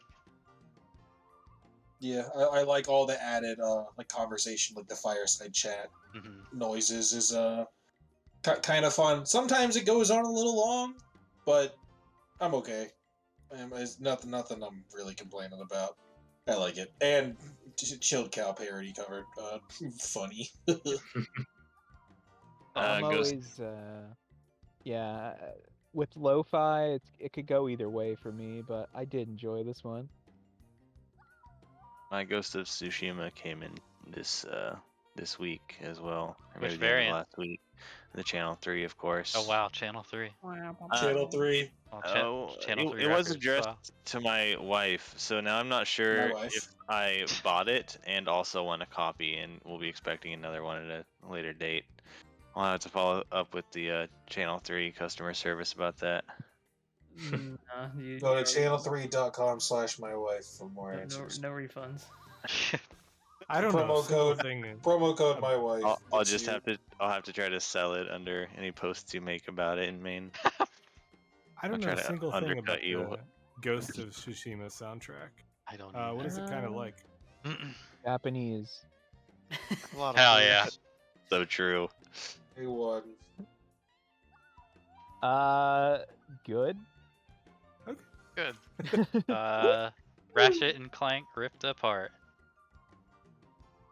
Yeah, I like all the added like conversation, like the fireside chat Hmm noises is kind of fun. Sometimes it goes on a little long, but I'm okay. It's nothing I'm really complaining about. I like it. And Chilled Cow parody covered. Funny. I'm Ghost. always yeah. With lo-fi, it could go either way for me, but I did enjoy this one. My Ghost of Tsushima came in this week as well. Or Which maybe the end of variant? last week. The Channel 3, of course. Oh wow, Channel 3. Channel 3. Well, Channel 3 it was records, addressed wow. to my wife, so now I'm not sure My wife. if I bought it and also want a copy, and we'll be expecting another one at a later date. I'll have to follow up with the Channel 3 customer service about that. Go to channel3.com/mywife for more no, answers. no refunds. I don't know. Promo Single code- thing. Promo code my wife. I'll just have to try to sell it under any posts you make about it in Maine. I don't I'll know try a to single thing undercut about you. the Ghost of Tsushima soundtrack. I don't What is it kind of like? Japanese. A lot of Hell yeah. blues. So true. A1. Good. Good. Ratchet and Clank ripped apart.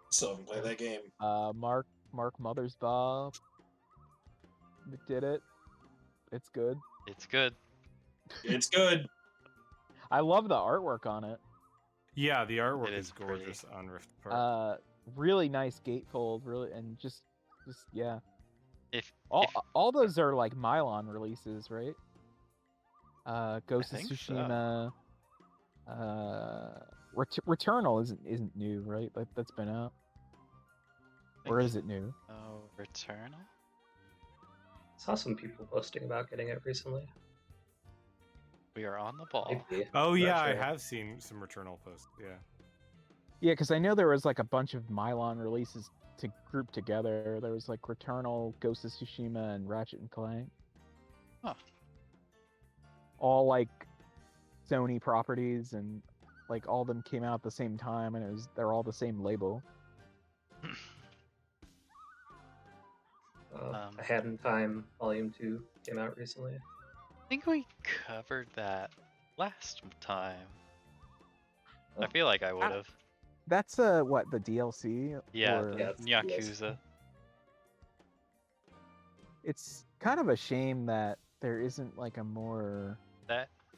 Still haven't played that game. Mark Mothersbaugh did it. It's good. It's good. It's good. I love the artwork on it. Yeah, the artwork It is is pretty. gorgeous on Rift Apart. Really nice gatefold, really, and just yeah. If All those are like Mylon releases, right? Ghost of think so. Tsushima. Returnal isn't new, right? That's been out. Or is it new? Oh, Returnal? Saw some people posting about getting it recently. We are on the ball. Maybe. Oh Not yeah, I sure. have seen some Returnal posts. Yeah. Yeah, because I know there was like a bunch of Mylon releases to group together. There was like Returnal, Ghost of Tsushima, and Ratchet and Clank. Huh. All like Sony properties, and like all of them came out at the same time, and they're all the same label. A Hat in Time Volume 2 came out recently. I think we covered that last time. I Oh. feel like I would have. That's what, the DLC? Yeah, Or- the Yeah, it's Yakuza. It's kind of a shame that there isn't like a more.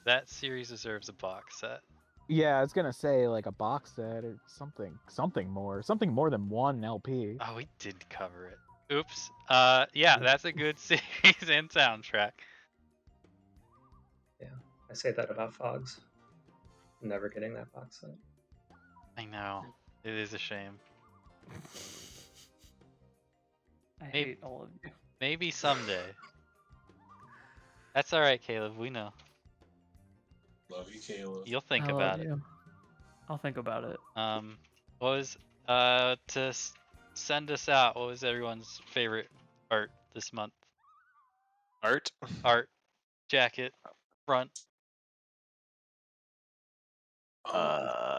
That series deserves a box set. Yeah, I was gonna say like a box set or something more than one LP. Oh, we did cover it. Oops. Yeah, that's a good series and soundtrack. I say that about Fogs. Never getting that box set. I know. It is a shame. I Maybe- hate all of you. Maybe someday. That's alright, Caleb. We know. Love you, Caleb. You'll think I love about it. you. I'll think about it. What was send us out? What was everyone's favorite art this month? Art? Art, jacket, front,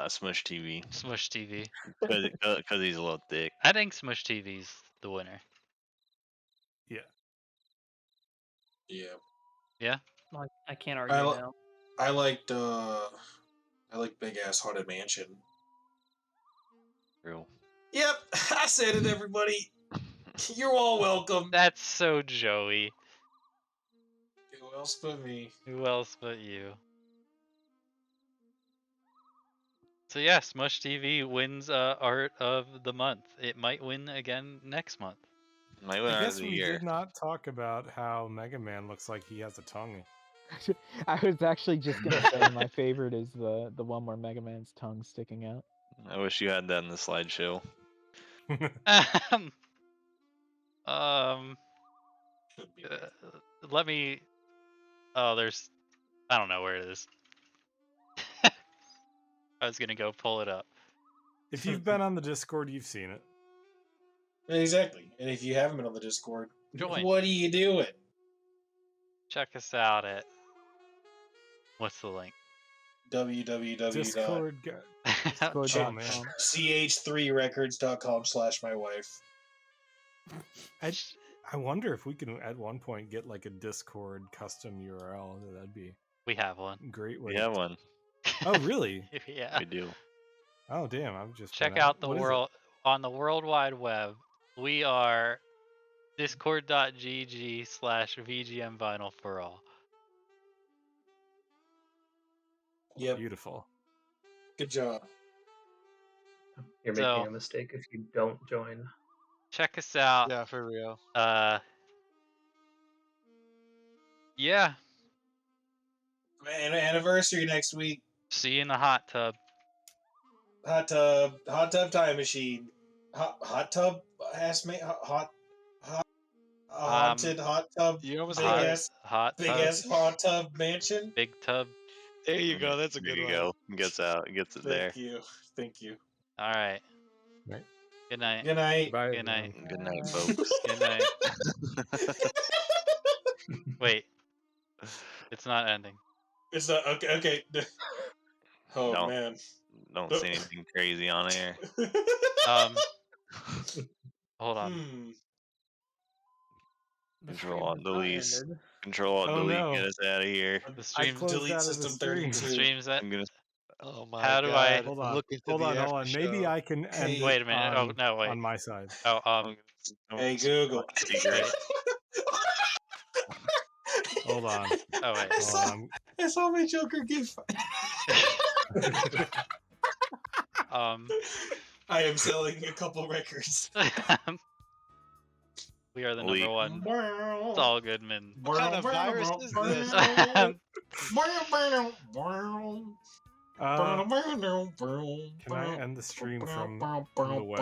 Smush TV. Smush TV. Because he's a little thick. I think Smush TV's the winner. Yeah. Yeah. Like, I can't argue li- now. I liked Big Ass Haunted Mansion. True. Yep, I said it, everybody. You're all welcome. That's so Joey. Who else but me? Who else but you? So yeah, Smush TV wins Art of the Month. It might win again next month. Might win I Art guess of the we Year. did not talk about how Mega Man looks like he has a tongue. I was actually just gonna say my favorite is the one where Mega Man's tongue's sticking out. I wish you had that in the slideshow. Let me. Oh, there's. I don't know where it is. I was gonna go pull it up. If you've been on the Discord, you've seen it. Exactly. And if you haven't been on the Discord, Join. what are you doing? Check us out at. What's the link? Discord. Discord.com. ch3records.com/mywife. I wonder if we can at one point get like a Discord custom URL. That'd be We have one. great way. We have one. Oh, really? Yeah. We do. Oh, damn! I've just Check been out the what is it? world on the World Wide Web. We are discord.gg/VGM Vinyl for All. Yep. Beautiful. Good job. You're So- making a mistake if you don't join. Check us out. Yeah, for real. Yeah. Anniversary next week. See you in the hot tub. Hot tub time machine. Hot tub has me hot haunted hot tub. You almost Big had it. ass Hot big tub. ass hot tub mansion. Big tub. There you go. That's a There good you one. go. Gets it Thank you. Thank you. All right. Right. Good night. Good night. Bye. Good night. everyone. Good night, folks. Good night. Wait. It's not ending. It's not okay. Okay. Oh No. man. Don't say anything crazy on air. Hold on. Control Alt Delete. Ended. Control Alt Oh, Delete. no. Get us out of here. The I stream. closed Delete out of system the stream. 32. The stream's at. I'm gonna. Oh my How do I- god. Hold on. Look into Hold the on. after Hold on. Maybe show. I can end Hey, it Wait a minute. on, Oh no! Wait. on my side. Oh I'm Hey Google. Wait. Hold on. Oh wait. I saw, I saw my Joker gif. I am selling a couple records. We are the Elite. number one. It's all good, man. What kind of virus is this? Can I end the stream from the web?